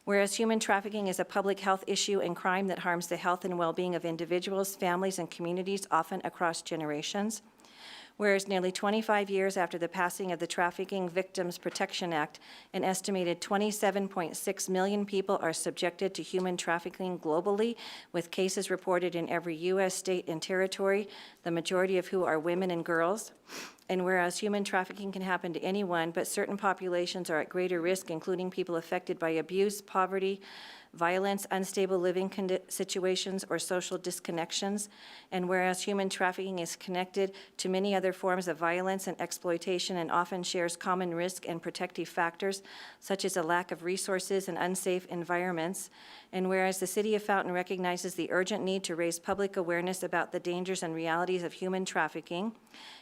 Whereas human trafficking is a public health issue and crime that harms the health and well-being of individuals, families, and communities, often across generations. Whereas nearly 25 years after the passing of the Trafficking Victims Protection Act, an estimated 27.6 million people are subjected to human trafficking globally, with cases reported in every U.S. state and territory, the majority of who are women and girls. And whereas human trafficking can happen to anyone, but certain populations are at greater risk, including people affected by abuse, poverty, violence, unstable living situations, or social disconnections. And whereas human trafficking is connected to many other forms of violence and exploitation and often shares common risk and protective factors, such as a lack of resources and unsafe environments. And whereas the City of Fountain recognizes the urgent need to raise public awareness about the dangers and realities of human trafficking.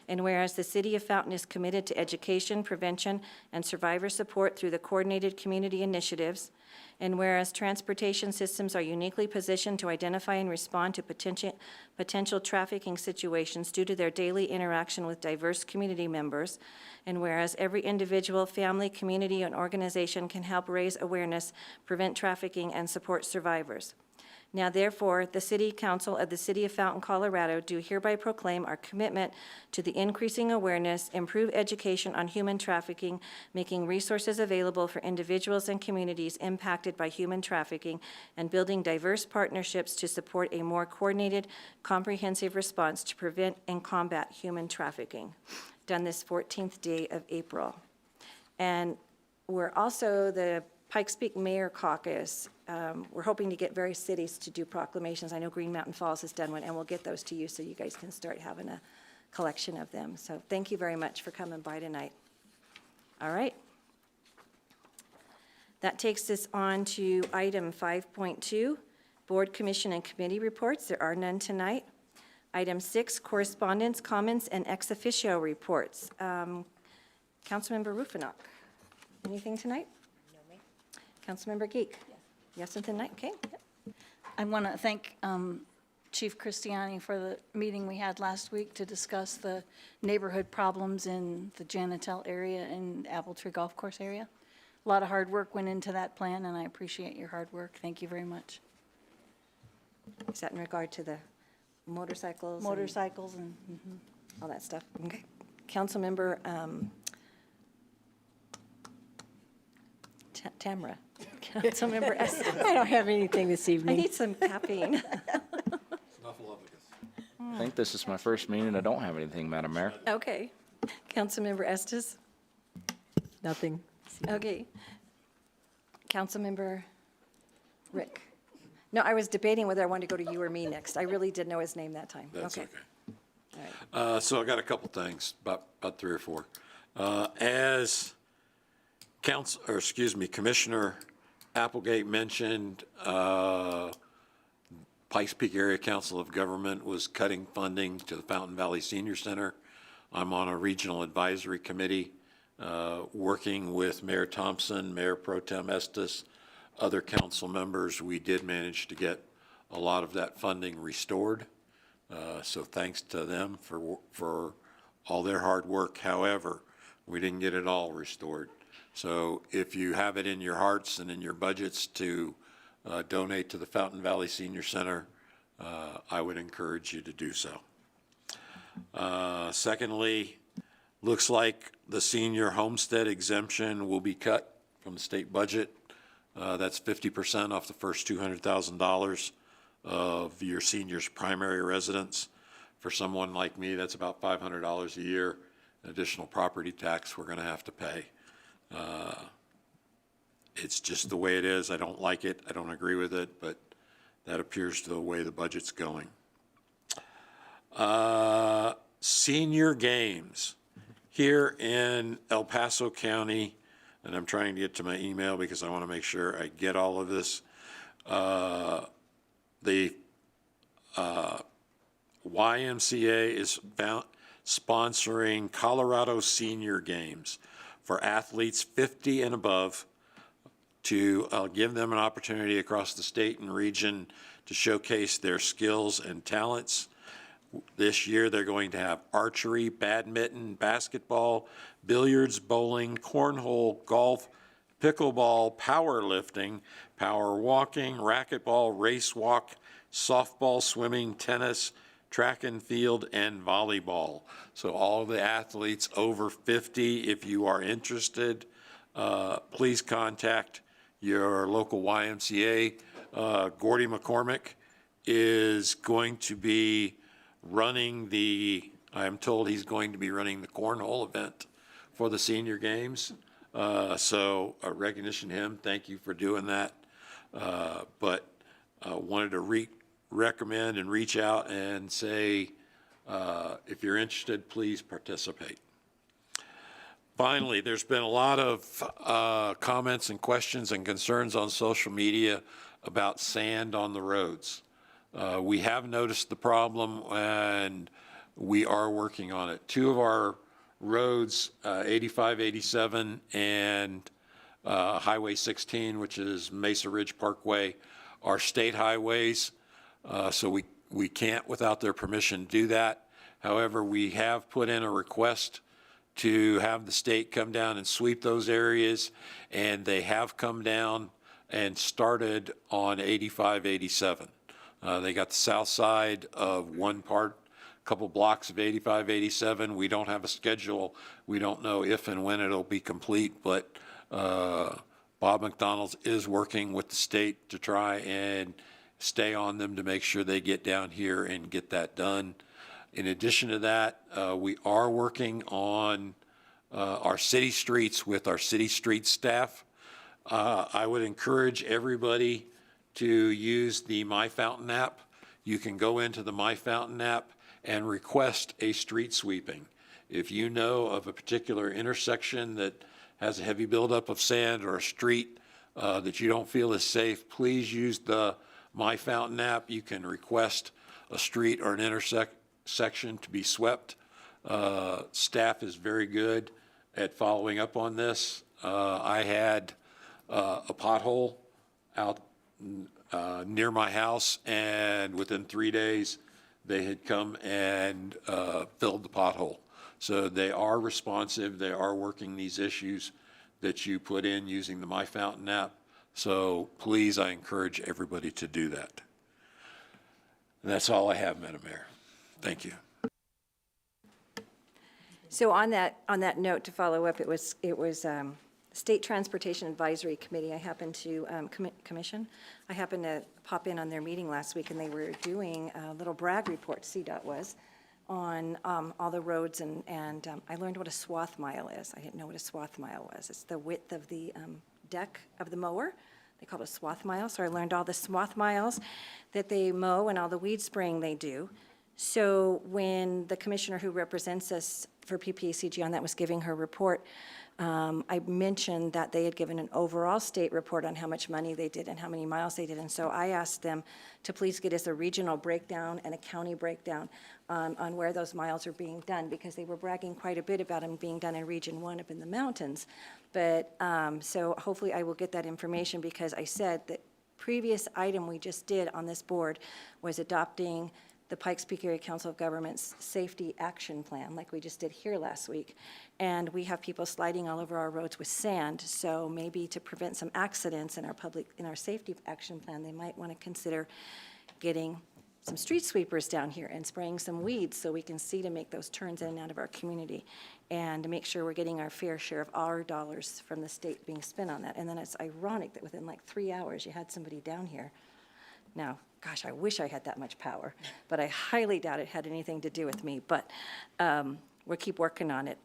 And whereas the City of Fountain is committed to education, prevention, and survivor support through the coordinated community initiatives. And whereas transportation systems are uniquely positioned to identify and respond to potential trafficking situations due to their daily interaction with diverse community members. And whereas every individual, family, community, and organization can help raise awareness, prevent trafficking, and support survivors. Now therefore, the City Council of the City of Fountain, Colorado do hereby proclaim our commitment to the increasing awareness, improved education on human trafficking, making resources available for individuals and communities impacted by human trafficking, and building diverse partnerships to support a more coordinated, comprehensive response to prevent and combat human trafficking. Done this 14th day of April. And we're also the Pikes Peak Mayor Caucus. We're hoping to get various cities to do proclamations. I know Green Mountain Falls has done one, and we'll get those to you so you guys can start having a collection of them. So thank you very much for coming by tonight. All right. That takes us on to item 5.2, Board, Commission, and Committee reports. There are none tonight. Item 6, correspondence, comments, and ex officio reports. Councilmember Rufinock, anything tonight? Councilmember Geek? Yes, and tonight, okay. I want to thank Chief Christiani for the meeting we had last week to discuss the neighborhood problems in the Janitel area and Apple Tree Golf Course area. A lot of hard work went into that plan, and I appreciate your hard work. Thank you very much. Is that in regard to the motorcycles? Motorcycles and all that stuff? Okay. Councilmember Tamara. Councilmember Estes. I don't have anything this I evening. need some caffeine. I think this is my first meeting. I don't have anything, Madam Mayor. Okay. Councilmember Estes? Nothing. Okay. Councilmember Rick? No, I was debating whether I wanted to go to you or me next. I really did know his name that time. That's okay. All right. So I got a couple things, about 3 or 4. As Commissioner Applegate mentioned, Pikes Peak Area Council of Government was cutting funding to the Fountain Valley Senior Center. I'm on a regional advisory committee, working with Mayor Thompson, Mayor Pro Tem Estes, other council members. We did manage to get a lot of that funding restored. So thanks to them for all their hard work. However, we didn't get it all restored. So if you have it in your hearts and in your budgets to donate to the Fountain Valley Senior Center, I would encourage you to do so. Secondly, looks like the senior homestead exemption will be cut from the state budget. That's 50% off the first $200,000 of your senior's primary residence. For someone like me, that's about $500 a year, additional property tax we're going to have to pay. It's just the way it is. I don't like it. I don't agree with it, but that appears to the way the budget's going. Senior games here in El Paso County, and I'm trying to get to my email because I want to make sure I get all of this. The YMCA is sponsoring Colorado Senior Games for athletes 50 and above to give them an opportunity across the state and region to showcase their skills and talents. This year, they're going to have archery, badminton, basketball, billiards, bowling, cornhole, golf, pickleball, powerlifting, power walking, racquetball, race walk, softball, swimming, tennis, track and field, and volleyball. So all the athletes over 50, if you are interested, please contact your local YMCA. Gordy McCormick is going to be running I'm told he's going to be running the cornhole event for the senior games. So recognition to him. Thank you for doing that. but wanted to recommend and reach out and say, if you're interested, please participate. Finally, there's been a lot of comments and questions and concerns on social media about sand on the roads. We have noticed the problem, and we are working on it. Two of our roads, 85, 87, and Highway 16, which is Mesa Ridge Parkway, are state highways, so we can't, without their permission, do that. However, we have put in a request to have the state come down and sweep those areas, and they have come down and started on 85, 87. They got the south side of one part, a couple blocks of 85, 87. We don't have a schedule. We don't know if and when it'll be complete, but Bob McDonald's is working with the state to try and stay on them to make sure they get down here and get that done. In addition to that, we are working on our city streets with our city street staff. I would encourage everybody to use the My Fountain app. You can go into the My Fountain app and request a street sweeping. If you know of a particular intersection that has a heavy buildup of sand or a street that you don't feel is safe, please use the My Fountain app. You can request a street or an intersection to be swept. Staff is very good at following up on this. I had a pothole out near my house, and within 3 days, they had come and filled the pothole. So they are responsive. They are working these issues that you put in using the My Fountain app. So please, I encourage everybody to do that. And that's all I have, Madam Mayor. Thank you. So on that note, to follow up, it was State Transportation Advisory Committee I happened to commission. I happened to pop in on their meeting last week, and they were doing a little brag report, CDOT was, on all the roads, and I learned what a swath mile is. I didn't know what a swath mile was. It's the width of the deck of the mower. They call it a swath mile. So I learned all the swath miles that they mow and all the weed spraying they do. So when the commissioner who represents us for PPACG on that was giving her report, I mentioned that they had given an overall state report on how much money they did and how many miles they did. And so I asked them to please get us a regional breakdown and a county breakdown on where those miles are being done, because they were bragging quite a bit about them being done in Region 1 up in the mountains. But so hopefully I will get that information, because I said that previous item we just did on this board was adopting the Pikes Peak Area Council of Governments Safety Action Plan, like we just did here last week. And we have people sliding all over our roads with sand, so maybe to prevent some accidents in our safety action plan, they might want to consider getting some street sweepers down here and spraying some weeds so we can see to make those turns in and out of our community, and to make sure we're getting our fair share of our dollars from the state being spent on that. And then it's ironic that within like 3 hours, you had somebody down here. Now, gosh, I wish I had that much power, but I highly doubt it had anything to do with me, but we'll keep working on it.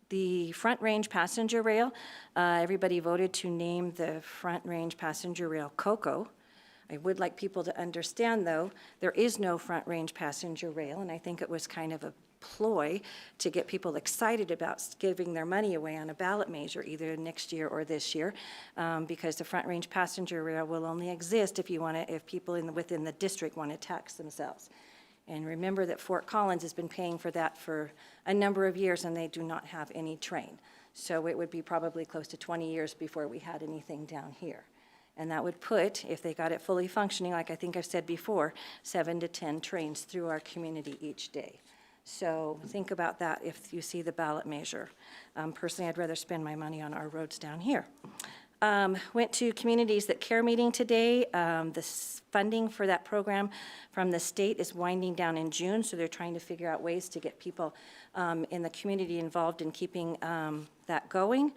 The Front Range Passenger Rail, everybody voted to name the Front Range Passenger Rail COCO. I would like people to understand, though, there is no Front Range Passenger Rail, and I think it was kind of a ploy to get people excited about giving their money away on a ballot measure either next year or this year, because the Front Range Passenger Rail will only exist if people within the district want to tax themselves. And remember that Fort Collins has been paying for that for a number of years, and they do not have any train. So it would be probably close to 20 years before we had anything down here. And that would put, if they got it fully functioning, like I think I've said before, 7 to 10 trains through our community each day. So think about that if you see the ballot measure. Personally, I'd rather spend my money on our roads down here. Went to Communities That Care meeting today. The funding for that program from the state is winding down in June, so they're trying to figure out ways to get people in the community involved in keeping that going.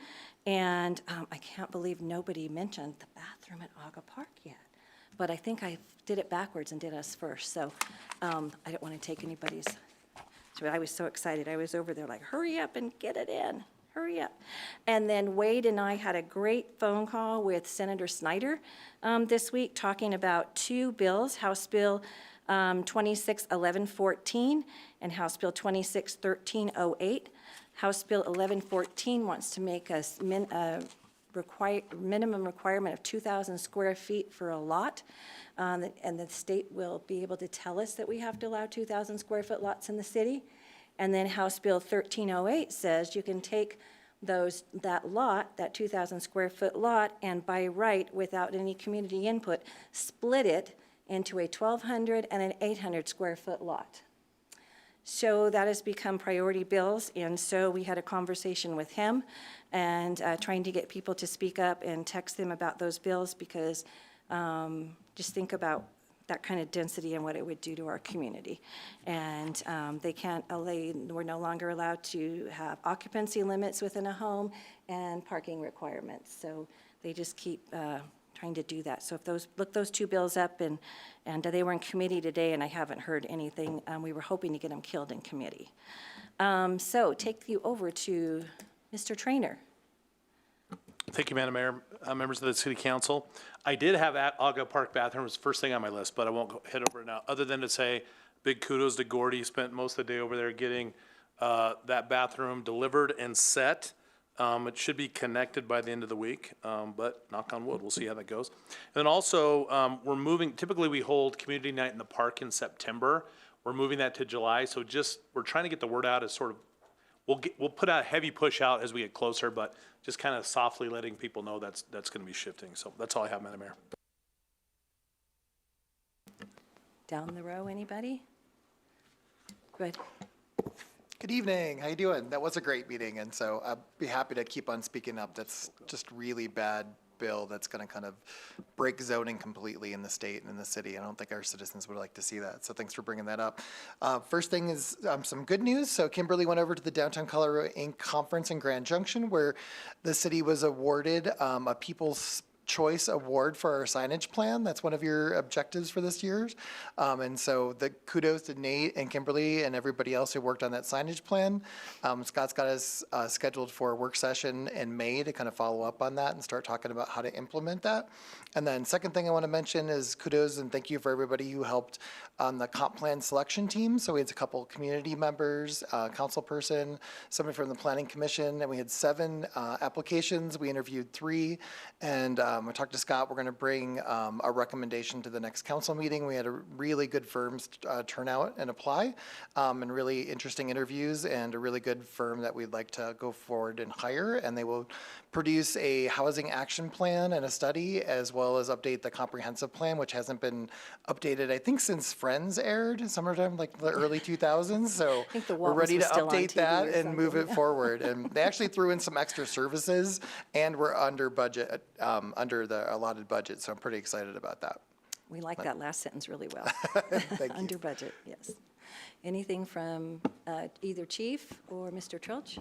And I can't believe nobody mentioned the bathroom at Aga Park yet. But I think I did it backwards and did us first, so I don't want to take anybody's. So I was so excited. I was over there like, hurry up and get it in. Hurry up. And then Wade and I had a great phone call with Senator Snyder this week talking about two bills, House Bill 261114 and House Bill 261308. House Bill 1114 wants to make a minimum requirement of 2,000 square feet for a lot. And the state will be able to tell us that we have to allow 2,000 square foot lots in the city. And then House Bill 1308 says you can take that lot, that 2,000 square foot lot, and by right, without any community input, split it into a 1,200 and an 800 square foot lot. So that has become priority bills, and so we had a conversation with him and trying to get people to speak up and text them about those bills, because just think about that kind of density and what it would do to our community. And we're no longer allowed to have occupancy limits within a home and parking requirements. So they just keep trying to do that. So if look those two bills up, and they were in committee today, and I haven't heard anything. We were hoping to get them killed in committee. So take you over to Mr. Trainer. Thank you, Madam Mayor, members of the City Council. I did have Agua Park bathrooms first thing on my list, but I won't head over it now, other than to say big kudos to Gordy. He spent most of the day over there getting that bathroom delivered and set. It should be connected by the end of the week, but knock on wood, we'll see how that goes. And then also, we're moving, typically we hold community night in the park in September. We're moving that to July, so we're trying to get the word out as sort of, we'll put a heavy push out as we get closer, but just kind of softly letting people know that's going to be shifting. So that's all I have, Madam Mayor. Down the row, anybody? Good. Good evening. How you doing? That was a great meeting, and so I'd be happy to keep on speaking up. That's just really bad bill that's going to kind of break zoning completely in the state and in the city. I don't think our citizens would like to see that. So thanks for bringing that up. First thing is some good news. So Kimberly went over to the Downtown Colorado Inc. conference in Grand Junction, where the city was awarded a People's Choice Award for our signage plan. That's one of your objectives for this year. And so the kudos to Nate and Kimberly and everybody else who worked on that signage plan. Scott's got us scheduled for a work session in May to kind of follow up on that and start talking about how to implement that. And then second thing I want to mention is kudos and thank you for everybody who helped on the comp plan selection team. So we had a couple community members, council person, somebody from the planning commission, and we had 7 applications. We interviewed 3, and I talked to Scott. We're going to bring a recommendation to the next council meeting. We had a really good firms turn out and apply, and really interesting interviews, and a really good firm that we'd like to go forward and hire. And they will produce a housing action plan and a study, as well as update the comprehensive plan, which hasn't been updated, I think, since Friends aired, summertime, like the early 2000s. So we're ready to update that and move it forward. And they actually threw in some extra services, and we're under budget, under the allotted budget. So I'm pretty excited about that. We like that last sentence really well. Thank you. Under budget, yes. Anything from either Chief or Mr. Trilch?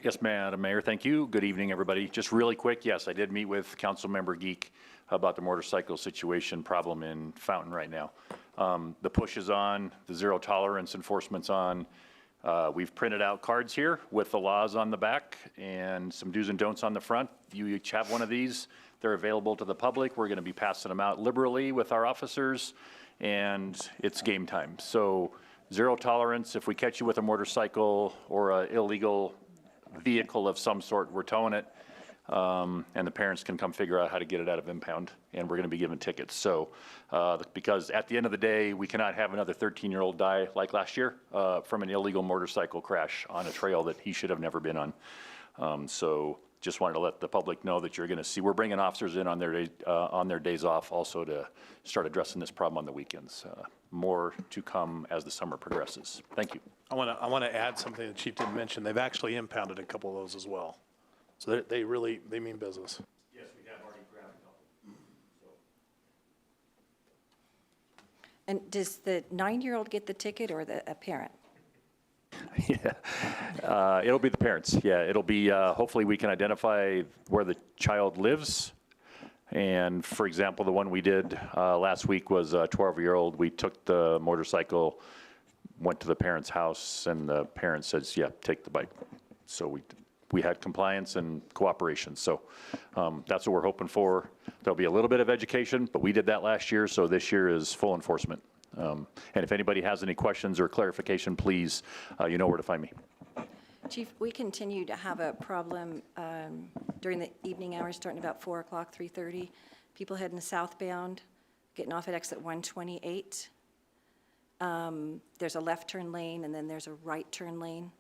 Yes, Madam Mayor, thank you. Good evening, everybody. Just really quick, yes, I did meet with Councilmember Geek about the motorcycle situation problem in Fountain right now. The push is on, the zero tolerance enforcement's on. We've printed out cards here with the laws on the back and some do's and don'ts on the front. You each have one of these. They're available to the public. We're going to be passing them out liberally with our officers, and it's game time. So zero tolerance. If we catch you with a motorcycle or an illegal vehicle of some sort, we're towing it, and the parents can come figure out how to get it out of impound, and we're going to be giving tickets. So because at the end of the day, we cannot have another 13-year-old die like last year from an illegal motorcycle crash on a trail that he should have never been on. So just wanted to let the public know that you're going to see, we're bringing officers in on their days off also to start addressing this problem on the weekends. More to come as the summer progresses. Thank you. I want to add something the Chief didn't mention. They've actually impounded a couple of those as well. So they mean business. Yes, we have already grabbed a couple. And does the 9-year-old get the ticket or a parent? Yeah, it'll be the parents. Yeah, it'll be, hopefully we can identify where the child lives. And for example, the one we did last week was a 12-year-old. We took the motorcycle, went to the parents' house, and the parent says, yeah, take the bike. So we had compliance and cooperation. So that's what we're hoping for. There'll be a little bit of education, but we did that last year, so this year is full enforcement. And if anybody has any questions or clarification, please, you know where to find me. Chief, we continue to have a problem during the evening hours, starting about 4 o'clock, 3:30. People heading southbound, getting off at exit 128. There's a left turn lane, and then there's a right turn lane.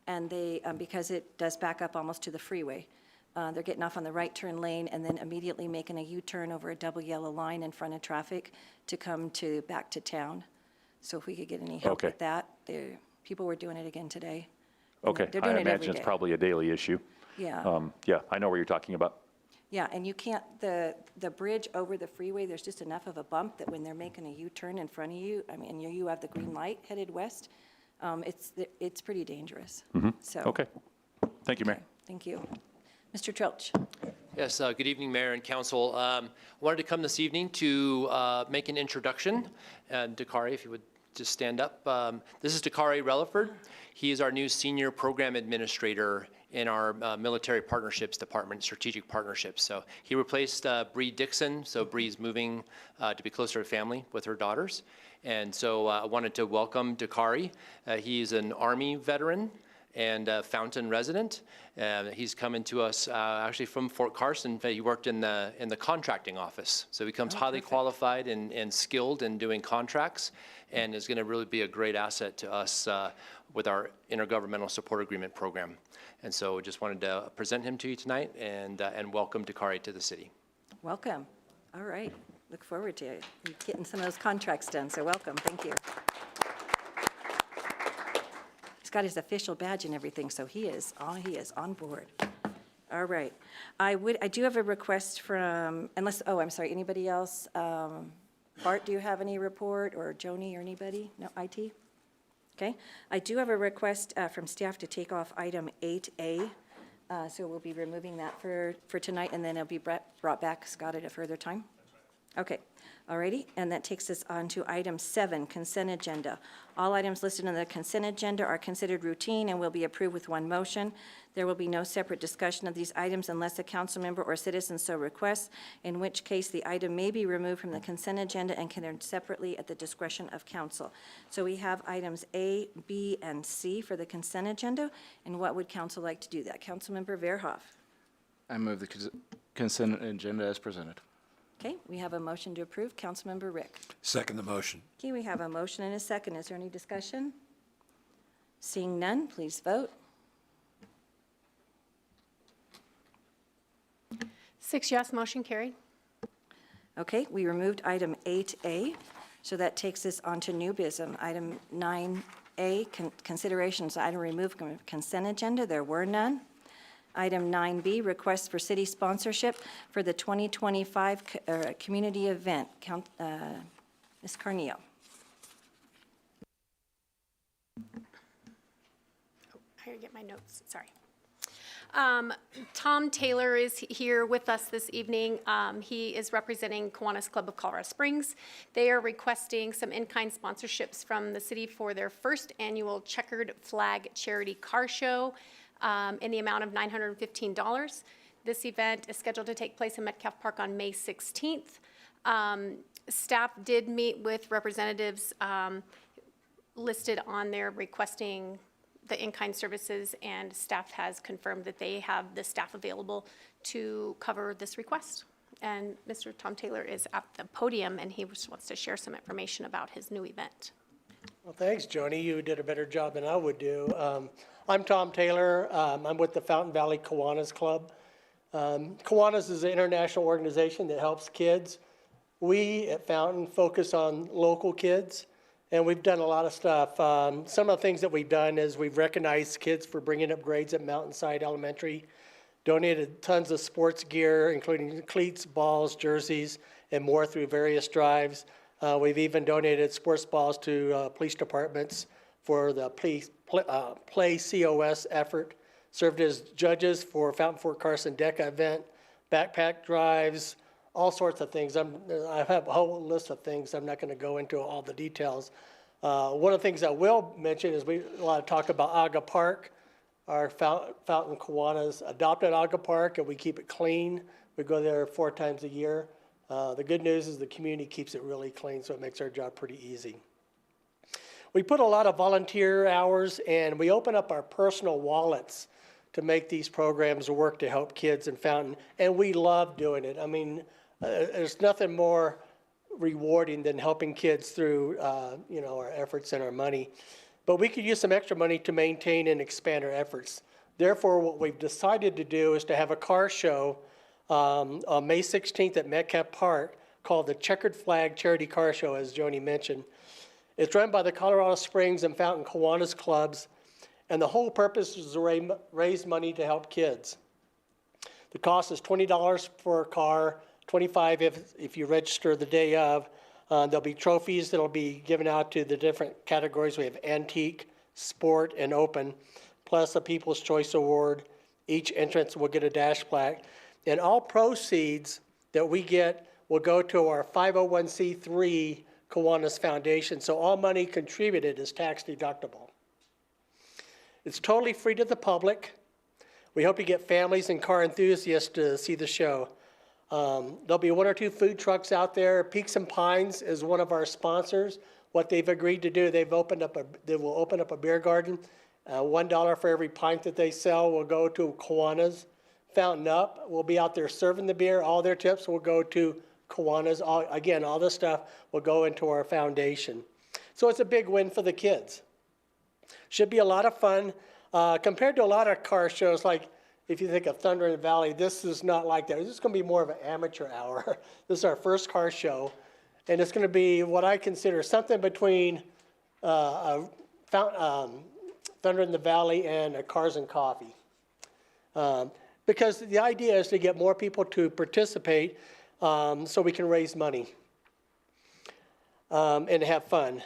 And they, because it does back up almost to the freeway, they're getting off on the right turn lane and then immediately making a U-turn over a double yellow line in front of traffic to come back to town. So if we could get any help Okay. with that, people were doing it again today. Okay, They're I doing it every imagine it's day. probably a daily issue. Yeah. Yeah, I know where you're talking about. Yeah, and you can't, the bridge over the freeway, there's just enough of a bump that when they're making a U-turn in front of you, I mean, you have the green light headed west, it's pretty dangerous. So, Okay. Thank you, Mayor. thank you. Mr. Trilch. Yes, good evening, Mayor and Council. Wanted to come this evening to make an introduction. And Dakari, if you would just stand up. This is Dakari Relaford. He is our new Senior Program Administrator in our Military Partnerships Department, Strategic Partnerships. So he replaced Bree Dixon. So Bree's moving to be closer to family with her daughters. And so I wanted to welcome Dakari. He's an Army veteran and a Fountain resident. He's coming to us actually from Fort Carson. He worked in the contracting office. So he becomes highly qualified and skilled in doing contracts, and is going to really be a great asset to us with our Intergovernmental Support Agreement program. And so just wanted to present him to you tonight and welcome Dakari to the city. Welcome. All right. Look forward to getting some of those contracts done, so welcome. Thank you. He's got his official badge and everything, so he is on board. All right. I do have a request from, I'm sorry, anybody else? Bart, do you have any report, or Joni or anybody? No, IT? Okay. I do have a request from staff to take off item 8A. So we'll be removing that for tonight, and then it'll be brought back, Scott, at a further time? Okay, all righty, and that takes us on to item 7, consent agenda. All items listed on the consent agenda are considered routine and will be approved with one motion. There will be no separate discussion of these items unless a council member or citizen so requests, in which case the item may be removed from the consent agenda and considered separately at the discretion of council. So we have items A, B, and C for the consent agenda, and what would council like to do that? Councilmember Verhoff. I move the consent agenda as presented. Okay, we have a motion to approve. Councilmember Rick. Second the motion. Okay, we have a motion and a second. Is there any discussion? Seeing none, please vote. 6 yes, motion carried. Okay, we removed item 8A, so that takes us on to new business. Item 9A, considerations, item removed from consent agenda. There were none. Item 9B, request for city sponsorship for the 2025 community event. Ms. Carneo. I gotta get my notes, sorry. Tom Taylor is here with us this evening. He is representing Kiwanis Club of Colorado Springs. They are requesting some in-kind sponsorships from the city for their first annual Checkered Flag Charity Car Show in the amount of $915. This event is scheduled to take place in Metcalf Park on May 16th. Staff did meet with representatives listed on there requesting the in-kind services, and staff has confirmed that they have the staff available to cover this request. And Mr. Tom Taylor is at the podium, and he just wants to share some information about his new event. Well, thanks, Joni. You did a better job than I would do. I'm Tom Taylor. I'm with the Fountain Valley Kiwanis Club. Kiwanis is an international organization that helps kids. We at Fountain focus on local kids, and we've done a lot of stuff. Some of the things that we've done is we've recognized kids for bringing up grades at Mountainside Elementary, donated tons of sports gear, including cleats, balls, jerseys, and more through various drives. We've even donated sports balls to police departments for the Play COS effort, served as judges for Fountain Fort Carson DECA event, backpack drives, all sorts of things. I have a whole list of things. I'm not going to go into all the details. One of the things I will mention is a lot of talk about Aga Park. our Fountain Kiwanis adopted Aga Park, and we keep it clean. We go there 4 times a year. The good news is the community keeps it really clean, so it makes our job pretty easy. We put a lot of volunteer hours, and we open up our personal wallets to make these programs work to help kids in Fountain, and we love doing it. I mean, there's nothing more rewarding than helping kids through, our efforts and our money. But we could use some extra money to maintain and expand our efforts. Therefore, what we've decided to do is to have a car show on May 16th at Metcalf Park called the Checkered Flag Charity Car Show, as Joni mentioned. It's run by the Colorado Springs and Fountain Kiwanis clubs, and the whole purpose is to raise money to help kids. The cost is $20 for a car, $25 if you register the day of. There'll be trophies that'll be given out to the different categories. We have antique, sport, and open, plus a People's Choice Award. Each entrance will get a dash plaque. And all proceeds that we get will go to our 501c3 Kiwanis Foundation. So all money contributed is tax deductible. It's totally free to the public. We hope you get families and car enthusiasts to see the show. There'll be 1 or 2 food trucks out there. Peaks and Pines is one of our sponsors. What they've agreed to do, they will open up a beer garden. $1 for every pint that they sell will go to Kiwanis. Fountain Up will be out there serving the beer. All their tips will go to Kiwanis. All this stuff will go into our foundation. So it's a big win for the kids. Should be a lot of fun. Compared to a lot of car shows, like if you think of Thunder in the Valley, this is not like that. This is going to be more of an amateur hour. This is our first car show, and it's going to be what I consider something between Thunder in the Valley and a Cars and Coffee. Because the idea is to get more people to participate so we can raise money and have fun.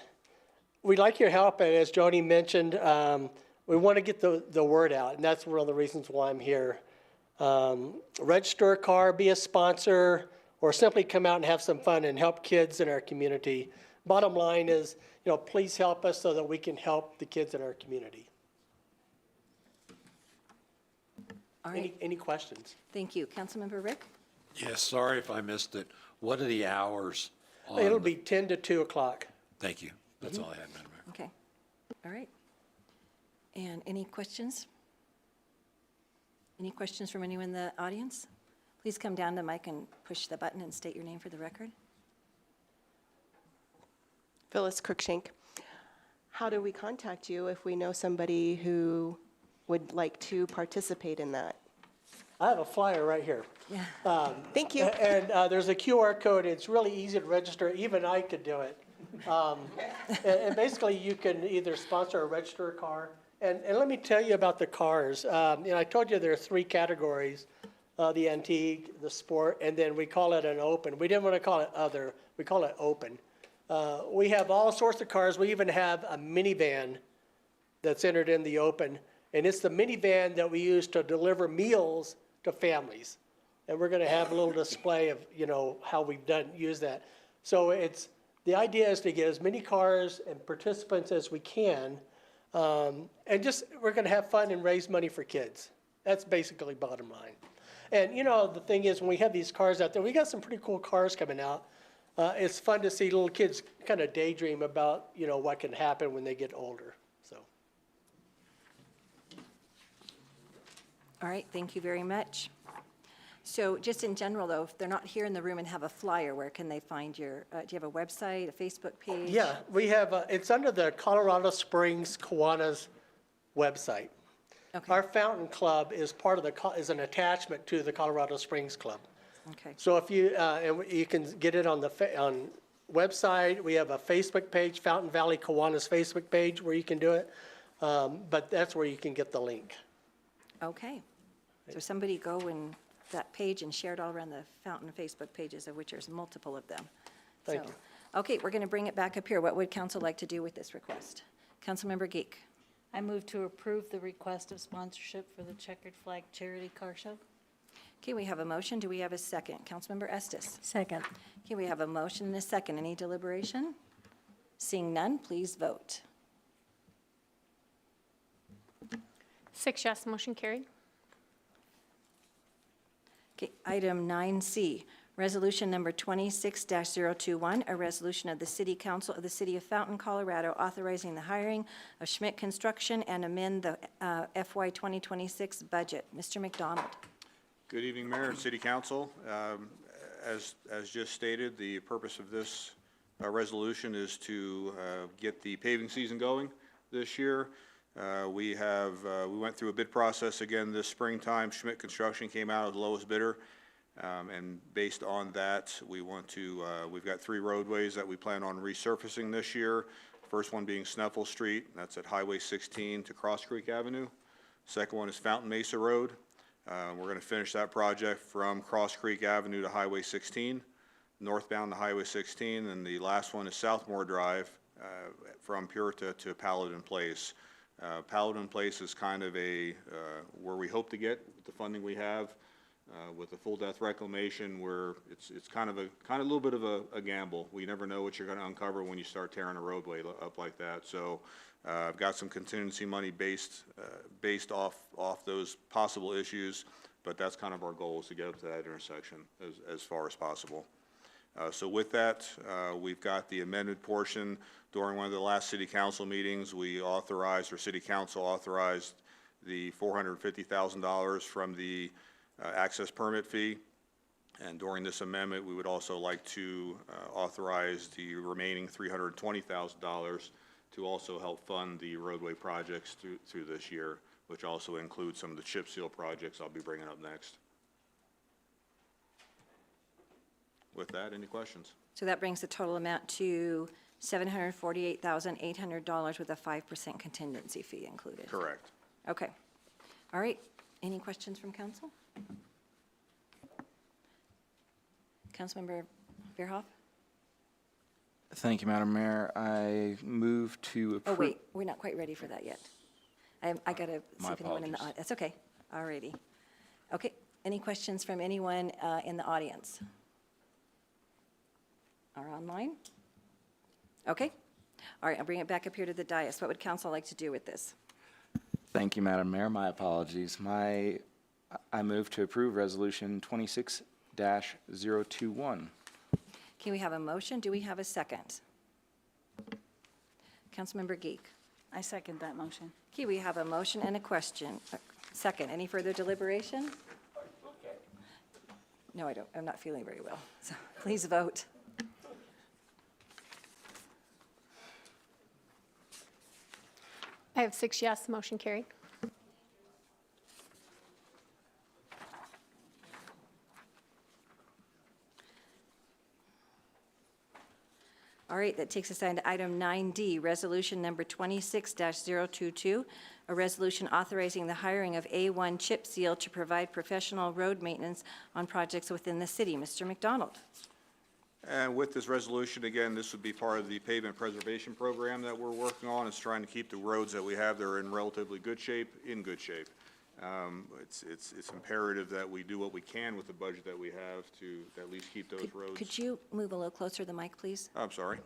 We'd like your help, and as Joni mentioned, we want to get the word out, and that's one of the reasons why I'm here. Register a car, be a sponsor, or simply come out and have some fun and help kids in our community. Bottom line is, please help us so that we can help the kids in our community. All right. Any questions? Thank you. Councilmember Rick? Yes, sorry if I missed it. What are the hours? It'll be 10 to 2 o'clock. Thank you. That's all I had, Madam Mayor. Okay. All right. And any questions? Any questions from anyone in the audience? Please come down to the mic and push the button and state your name for the record. Phyllis Cruikshank. How do we contact you if we know somebody who would like to participate in that? I have a flyer right here. Yeah. Thank you. And there's a QR code. It's really easy to register. Even I could do it. And basically, you can either sponsor or register a car. And let me tell you about the cars. I told you there are 3 categories, the antique, the sport, and then we call it an open. We didn't want to call it other. We call it open. We have all sorts of cars. We even have a minivan that's entered in the open. And it's the minivan that we use to deliver meals to families. And we're going to have a little display of, how we've used that. So the idea is to get as many cars and participants as we can. And we're going to have fun and raise money for kids. That's basically bottom line. And, the thing is, when we have these cars out there, we got some pretty cool cars coming out. It's fun to see little kids kind of daydream about, what can happen when they get older. All right, thank you very much. So just in general, though, if they're not here in the room and have a flyer, where can they find your, do you have a website, a Facebook page? Yeah, we have, it's under the Colorado Springs Kiwanis website. Okay. Our Fountain Club is is an attachment to the Colorado Springs Club. Okay. So if you, and you can get it on the website. We have a Facebook page, Fountain Valley Kiwanis Facebook page, where you can do it. But that's where you can get the link. Okay. So somebody go and that page and share it all around the Fountain Facebook pages, of which there's multiple of them. Thank you. Okay, we're going to bring it back up here. What would council like to do with this request? Councilmember Geek. I move to approve the request of sponsorship for the Checkered Flag Charity Car Show. Okay, we have a motion. Do we have a second? Councilmember Estes. Second. Okay, we have a motion and a second. Any deliberation? Seeing none, please vote. 6 yes, motion carried. Okay, item 9C, resolution number 26-021, a resolution of the City Council of the City of Fountain, Colorado, authorizing the hiring of Schmidt Construction and amend the FY 2026 budget. Mr. McDonald. Good evening, Mayor and City Council. As just stated, the purpose of this resolution is to get the paving season going this year. We went through a bid process again this springtime. Schmidt Construction came out as the lowest bidder. And based on that, we've got 3 roadways that we plan on resurfacing this year. First one being Snuffle Street, that's at Highway 16 to Cross Creek Avenue. Second one is Fountain Mesa Road. We're going to finish that project from Cross Creek Avenue to Highway 16, northbound to Highway 16, and the last one is Southmore Drive from Purita to Paladin Place. Paladin Place is kind of where we hope to get with the funding we have. With the full depth reclamation, where it's kind of a little bit of a gamble. We never know what you're going to uncover when you start tearing a roadway up like that. So I've got some contingency money based off those possible issues, but that's kind of our goal, is to get up to that intersection as far as possible. So with that, we've got the amended portion. During one of the last city council meetings, City Council authorized the $450,000 from the access permit fee. And during this amendment, we would also like to authorize the remaining $320,000 to also help fund the roadway projects through this year, which also includes some of the chip seal projects I'll be bringing up next. With that, any questions? So that brings the total amount to $748,800 with a 5% contingency fee included. Correct. Okay. All right. Any questions from council? Councilmember Veerhoff? Thank you, Madam Mayor. I move to approve. Oh, wait, we're not quite ready for that yet. I got to see My if anyone in the, apologies. that's okay. All righty. Okay, any questions from anyone in the audience? Or online? Okay. All right, I'll bring it back up here to the dais. What would council like to do with this? Thank you, Madam Mayor. My apologies. I move to approve Resolution 26-021. Can we have a motion? Do we have a second? Councilmember Geek. I second that motion. Okay, we have a motion and a question. Second, any further deliberation? No, I don't. I'm not feeling very well, so please vote. I have 6 yes, motion carried. All right, that takes us on to item 9D, resolution number 26-022, a resolution authorizing the hiring of A1 Chip Seal to provide professional road maintenance on projects within the city. Mr. McDonald. And with this resolution, again, this would be part of the pavement preservation program that we're working on. It's trying to keep the roads that we have that are in relatively good shape, in good shape. It's imperative that we do what we can with the budget that we have to at least keep those roads. Could you move a little closer to the mic, please? I'm sorry.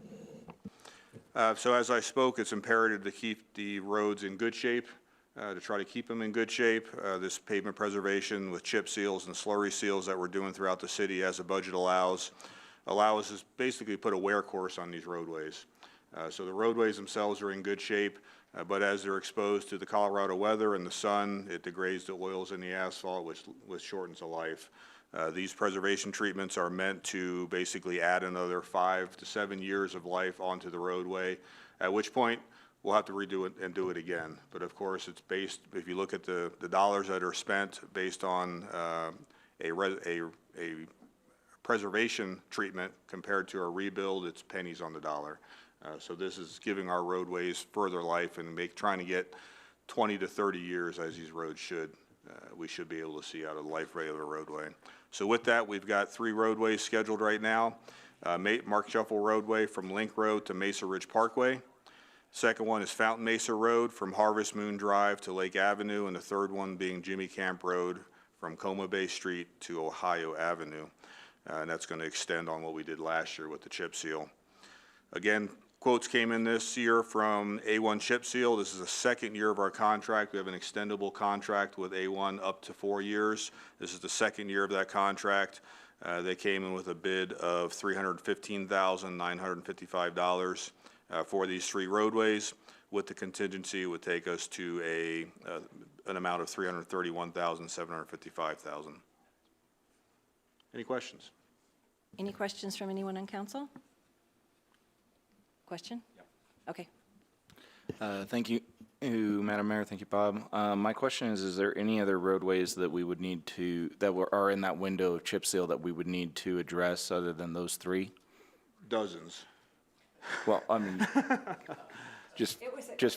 So as I spoke, it's imperative to keep the roads in good shape, to try to keep them in good shape. This pavement preservation with chip seals and slurry seals that we're doing throughout the city as the budget allow us to basically put a wear course on these roadways. So the roadways themselves are in good shape, but as they're exposed to the Colorado weather and the sun, it degrades the oils in the asphalt, which shortens the life. These preservation treatments are meant to basically add another 5 to 7 years of life onto the roadway, at which point we'll have to redo it and do it again. But of course, it's based, if you look at the dollars that are spent based on a preservation treatment compared to a rebuild, it's pennies on the dollar. So this is giving our roadways further life and trying to get 20 to 30 years as these roads should. We should be able to see out of the life rate of a roadway. So with that, we've got 3 roadways scheduled right now. Mark Shuffle Roadway from Link Road to Mesa Ridge Parkway. Second one is Fountain Mesa Road from Harvest Moon Drive to Lake Avenue, and the third one being Jimmy Camp Road from Coma Bay Street to Ohio Avenue. And that's going to extend on what we did last year with the chip seal. Again, Quotes came in this year from A1 Chip Seal. This is the second year of our contract. We have an extendable contract with A1 up to 4 years. This is the second year of that contract. They came in with a bid of $315,955 for these 3 roadways. With the contingency, it would take us to an amount of $331,755. Any questions? Any questions from anyone on council? Question? Okay. Thank you, Madam Mayor. Thank you, Bob. My question is there any other roadways that we would need to, are in that window of chip seal that we would need to address other than those 3? Dozens. Well, I mean, just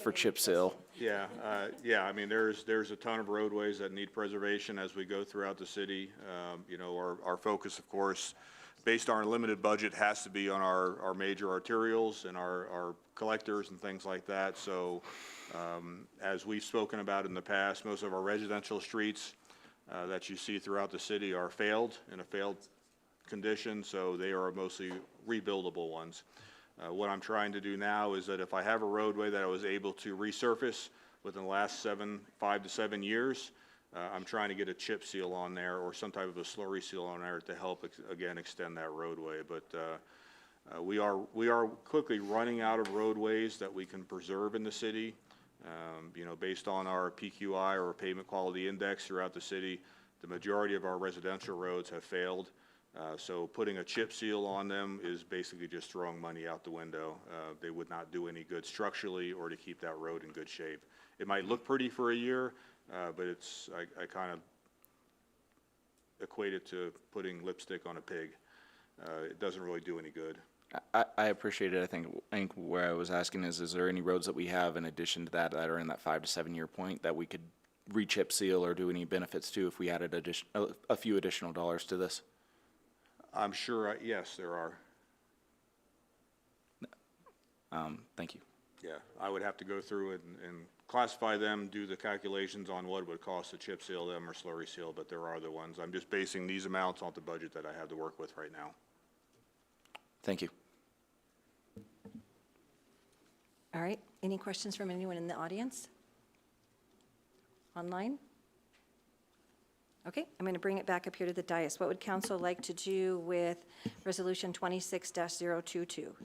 for chip seal. Yeah, I mean, there's a ton of roadways that need preservation as we go throughout the city. You know, our focus, of course, based on our limited budget, has to be on our major arterials and our collectors and things like that. So as we've spoken about in the past, most of our residential streets that you see throughout the city are in a failed condition, so they are mostly rebuildable ones. What I'm trying to do now is that if I have a roadway that I was able to resurface within the last 5 to 7 years, I'm trying to get a chip seal on there or some type of a slurry seal on there to help, again, extend that roadway. But we are quickly running out of roadways that we can preserve in the city. You know, based on our PQI or pavement quality index throughout the city, the majority of our residential roads have failed. So putting a chip seal on them is basically just throwing money out the window. They would not do any good structurally or to keep that road in good shape. It might look pretty for a year, but I kind of equate it to putting lipstick on a pig. It doesn't really do any good. I appreciate it. I think where I was asking is there any roads that we have in addition to that are in that 5 to 7 year point that we could re-chip seal or do any benefits to if we added a few additional dollars to this? I'm sure, yes, there are. Thank you. Yeah, I would have to go through and classify them, do the calculations on what it would cost to chip seal them or slurry seal, but there are other ones. I'm just basing these amounts on the budget that I have to work with right now. Thank you. All right. Any questions from anyone in the audience? Online? Okay, I'm going to bring it back up here to the dais. What would council like to do with Resolution 26-022?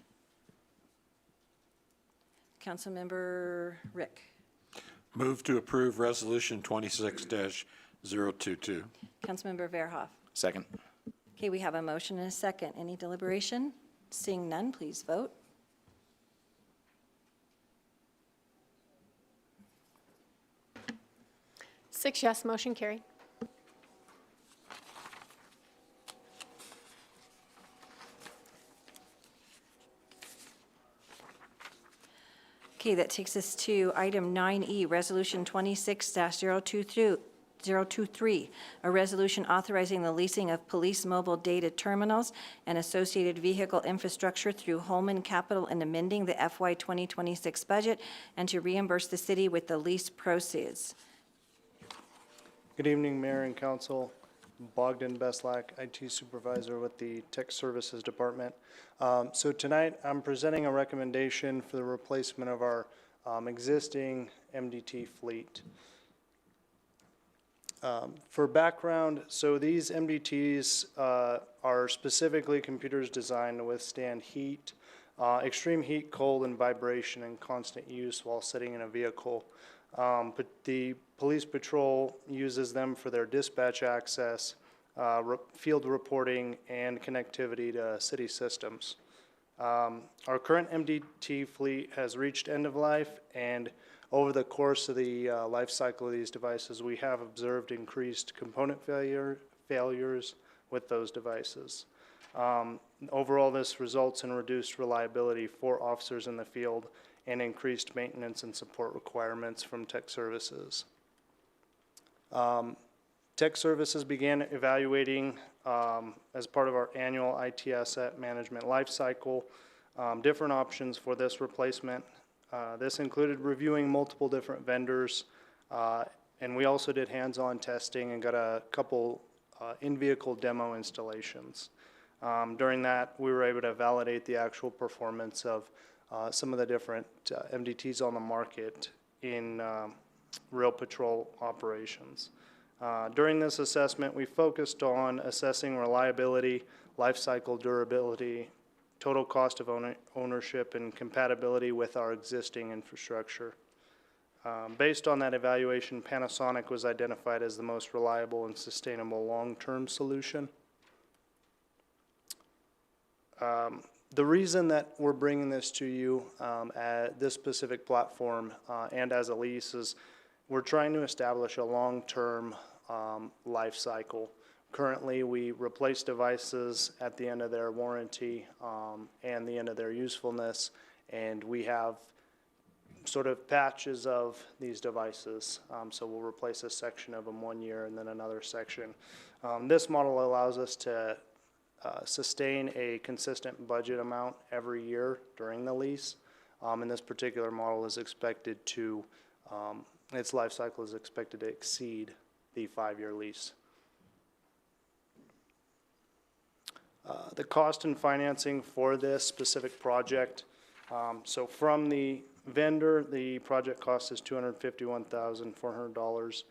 Councilmember Rick. Move to approve Resolution 26-022. Councilmember Verhoff. Second. Okay, we have a motion and a second. Any deliberation? Seeing none, please vote. Six yes, motion carried. Okay, that takes us to item 9E, Resolution 26-023, a resolution authorizing the leasing of police mobile data terminals and associated vehicle infrastructure through Holman Capital and amending the FY 2026 budget and to reimburse the city with the lease proceeds. Good evening, Mayor and Council. Bogdan Beslak, IT Supervisor with the Tech Services Department. So tonight, I'm presenting a recommendation for the replacement of our existing MDT fleet. For background, so these MDTs are specifically computers designed to withstand heat, extreme heat, cold, and vibration in constant use while sitting in a vehicle. But the police patrol uses them for their dispatch access, field reporting, and connectivity to city systems. Our current MDT fleet has reached end of life, and over the course of the life cycle of these devices, we have observed increased component failures with those devices. Overall, this results in reduced reliability for officers in the field and increased maintenance and support requirements from Tech Services. Tech Services began evaluating, as part of our annual IT asset management lifecycle, different options for this replacement. This included reviewing multiple different vendors, and we also did hands-on testing and got a couple in-vehicle demo installations. During that, we were able to validate the actual performance of some of the different MDTs on the market in rail patrol operations. During this assessment, we focused on assessing reliability, life cycle durability, total cost of ownership, and compatibility with our existing infrastructure. Based on that evaluation, Panasonic was identified as the most reliable and sustainable long-term solution. The reason that we're bringing this to you at this specific platform and as a lease is we're trying to establish a long-term life cycle. Currently, we replace devices at the end of their warranty and the end of their usefulness, and we have sort of patches of these devices. So we'll replace a section of them 1 year and then another section. This model allows us to sustain a consistent budget amount every year during the lease. And this particular model is expected to, its life cycle is expected to exceed the 5-year lease. The cost and financing for this specific project, so from the vendor, the project cost is $251,400.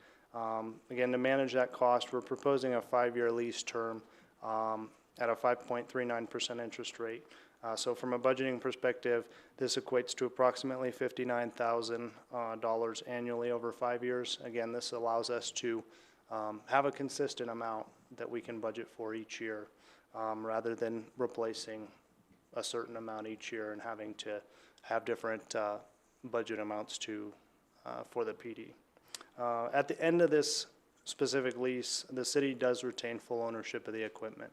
Again, to manage that cost, we're proposing a 5-year lease term at a 5.39% interest rate. So from a budgeting perspective, this equates to approximately $59,000 annually over 5 years. Again, this allows us to have a consistent amount that we can budget for each year, rather than replacing a certain amount each year and having to have different budget amounts for the PD. At the end of this specific lease, the city does retain full ownership of the equipment.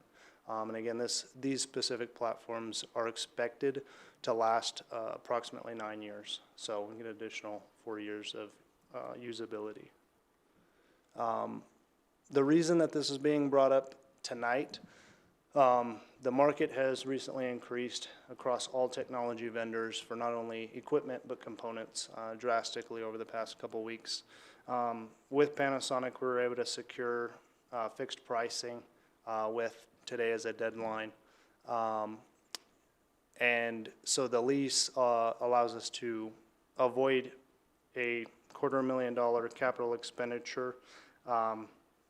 And again, these specific platforms are expected to last approximately 9 years. So we get an additional 4 years of usability. The reason that this is being brought up tonight, the market has recently increased across all technology vendors for not only equipment but components drastically over the past couple weeks. With Panasonic, we were able to secure fixed pricing with today as a deadline. And so the lease allows us to avoid a $250,000 capital expenditure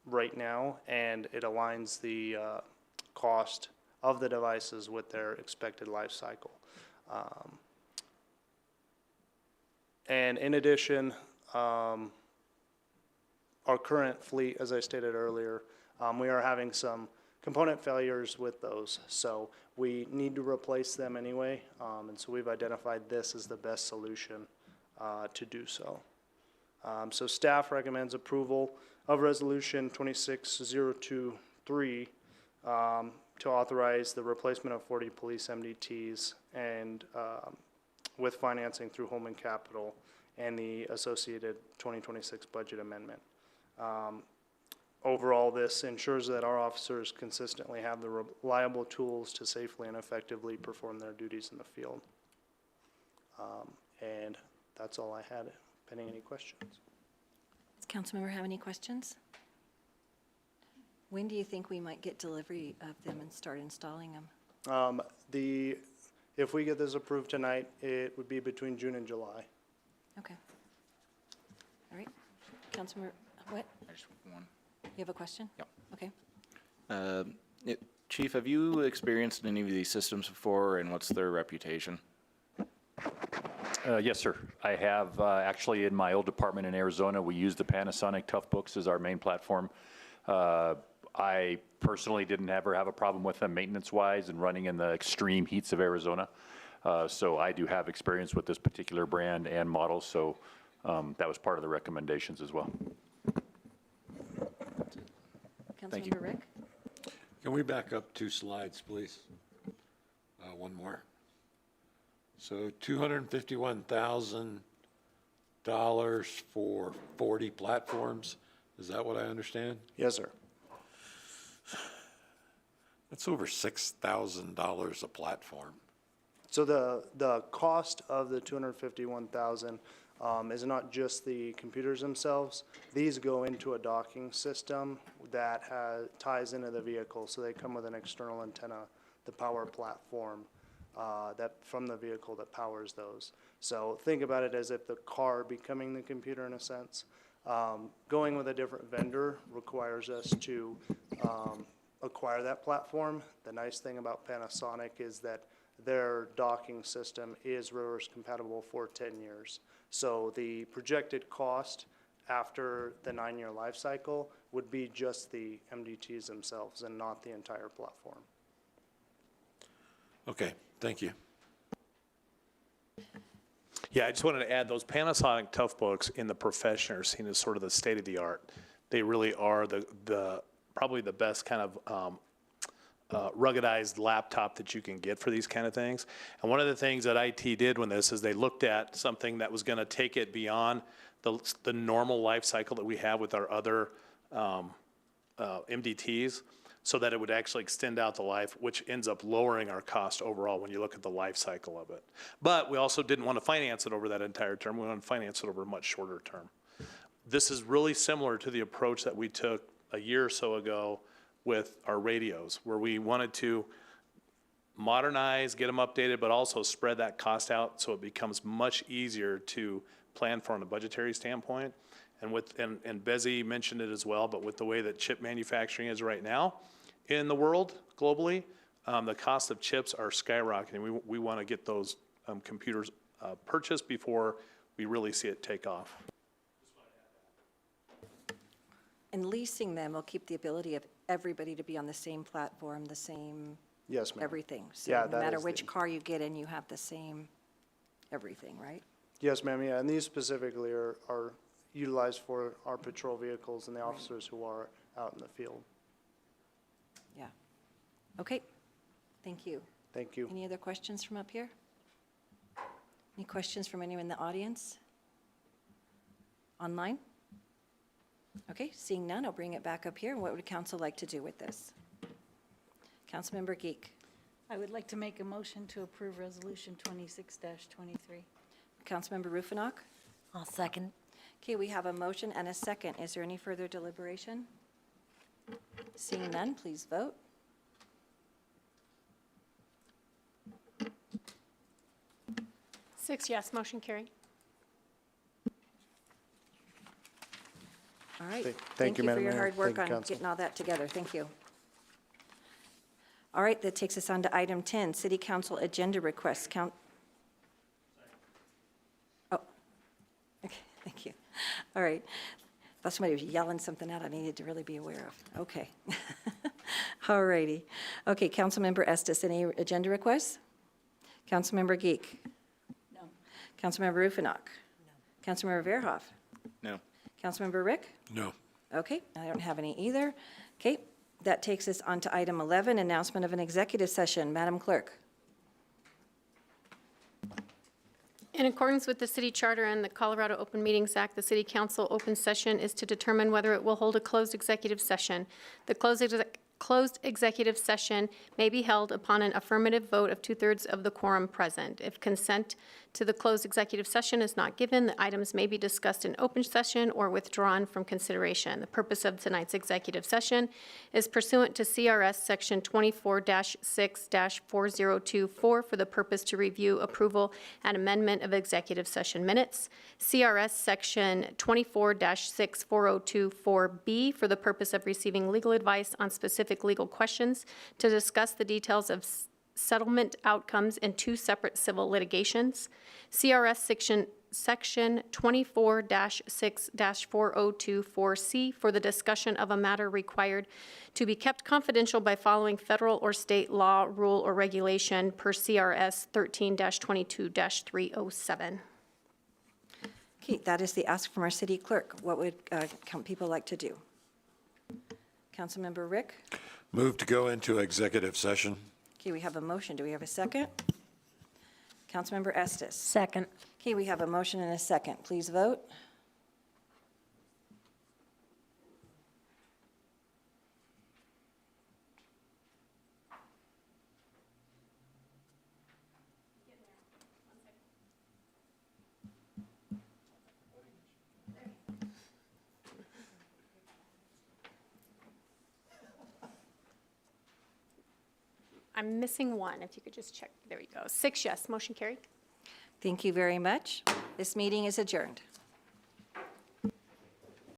right now, and it aligns the cost of the devices with their expected life cycle. And in addition, our current fleet, as I stated earlier, we are having some component failures with those, so we need to replace them anyway, and so we've identified this as the best solution to do so. So staff recommends approval of Resolution 26023 to authorize the replacement of 40 police MDTs and with financing through Holman Capital and the associated 2026 budget amendment. Overall, this ensures that our officers consistently have the reliable tools to safely and effectively perform their duties in the field. And that's all I had, pending any questions. Does Councilmember have any questions? When do you think we might get delivery of them and start installing them? If we get this approved tonight, it would be between June and July. Okay. All right. Councilmember, what? I just one. You have a question? Yep. Okay. Chief, have you experienced any of these systems before, and what's their reputation? Yes, sir. I have, actually, in my old department in Arizona, we used the Panasonic Toughbooks as our main platform. I personally didn't ever have a problem with them maintenance-wise and running in the extreme heats of Arizona. So I do have experience with this particular brand and model, so that was part of the recommendations as well. Councilmember Rick? Can we back up 2 slides, please? One more. So $251,000 for 40 platforms. Is that what I understand? Yes, sir. That's over $6,000 a platform. So the cost of the $251,000 is not just the computers themselves. These go into a docking system that ties into the vehicle, so they come with an external antenna, the power platform, from the vehicle that powers those. So think about it as if the car becoming the computer in a sense. Going with a different vendor requires us to acquire that platform. The nice thing about Panasonic is that their docking system is reverse compatible for 10 years. So the projected cost after the 9-year life cycle would be just the MDTs themselves and not the entire platform. Okay, thank you. Yeah, I just wanted to add, those Panasonic Toughbooks in the profession are seen as sort of the state of the art. They really are probably the best kind of ruggedized laptop that you can get for these kind of things. And one of the things that IT did when this is they looked at something that was going to take it beyond the normal life cycle that we have with our other MDTs, so that it would actually extend out the life, which ends up lowering our cost overall when you look at the life cycle of it. But we also didn't want to finance it over that entire term. We want to finance it over a much shorter term. This is really similar to the approach that we took a year or so ago with our radios, where we wanted to modernize, get them updated, but also spread that cost out so it becomes much easier to plan for on a budgetary standpoint. And and Bezzy mentioned it as well, but with the way that chip manufacturing is right now in the world globally, the cost of chips are skyrocketing. We want to get those computers purchased before we really see it take off. And leasing them will keep the ability of everybody to be on the same platform, the same Yes, ma'am. everything. So Yeah, no that matter is which the- car you get in, you have the same everything, right? Yes, ma'am, yeah, and these specifically are utilized for our patrol vehicles and the officers who are out in the field. Yeah. Okay, thank you. Thank you. Any other questions from up here? Any questions from anyone in the audience? Online? Okay, seeing none, I'll bring it back up here. What would council like to do with this? Councilmember Geek. I would like to make a motion to approve Resolution 26-23. Councilmember Rufinock? I'll second. Okay, we have a motion and a second. Is there any further deliberation? Seeing none, please vote. Six yes, motion carried. All right. Thank you, for Madam your Mayor. hard work Thank you, on Council. getting all that together. Thank you. All right, that takes us on to item 10, City Council Agenda Requests. Oh, okay, thank you. All right. Thought somebody was yelling something out I needed to really be aware of. Okay. All righty. Okay, Councilmember Estes, any agenda requests? Councilmember Geek? No. Councilmember Rufinock? No. Councilmember Verhoff? No. Councilmember Rick? No. Okay, I don't have any either. Okay, that takes us on to item 11, announcement of an executive session. Madam Clerk. In accordance with the city charter and the Colorado Open Meetings Act, the city council open session is to determine whether it will hold a closed executive session. The closed executive session may be held upon an affirmative vote of 2/3 of the quorum present. If consent to the closed executive session is not given, the items may be discussed in open session or withdrawn from consideration. The purpose of tonight's executive session is pursuant to CRS Section 24-6-4024 for the purpose to review approval and amendment of executive session minutes. CRS Section 24-64024B for the purpose of receiving legal advice on specific legal questions, to discuss the details of settlement outcomes in 2 separate civil litigations. CRS Section 24-6-4024C for the discussion of a matter required to be kept confidential by following federal or state law, rule, or regulation per CRS 13-22-307. Okay, that is the ask from our city clerk. What would people like to do? Councilmember Rick? Move to go into executive session. Okay, we have a motion. Do we have a second? Councilmember Estes? Second. Okay, we have a motion and a second. Please vote. I'm missing one, if you could just check. There you go. 6 yes, motion carried. Thank you very much. This meeting is adjourned.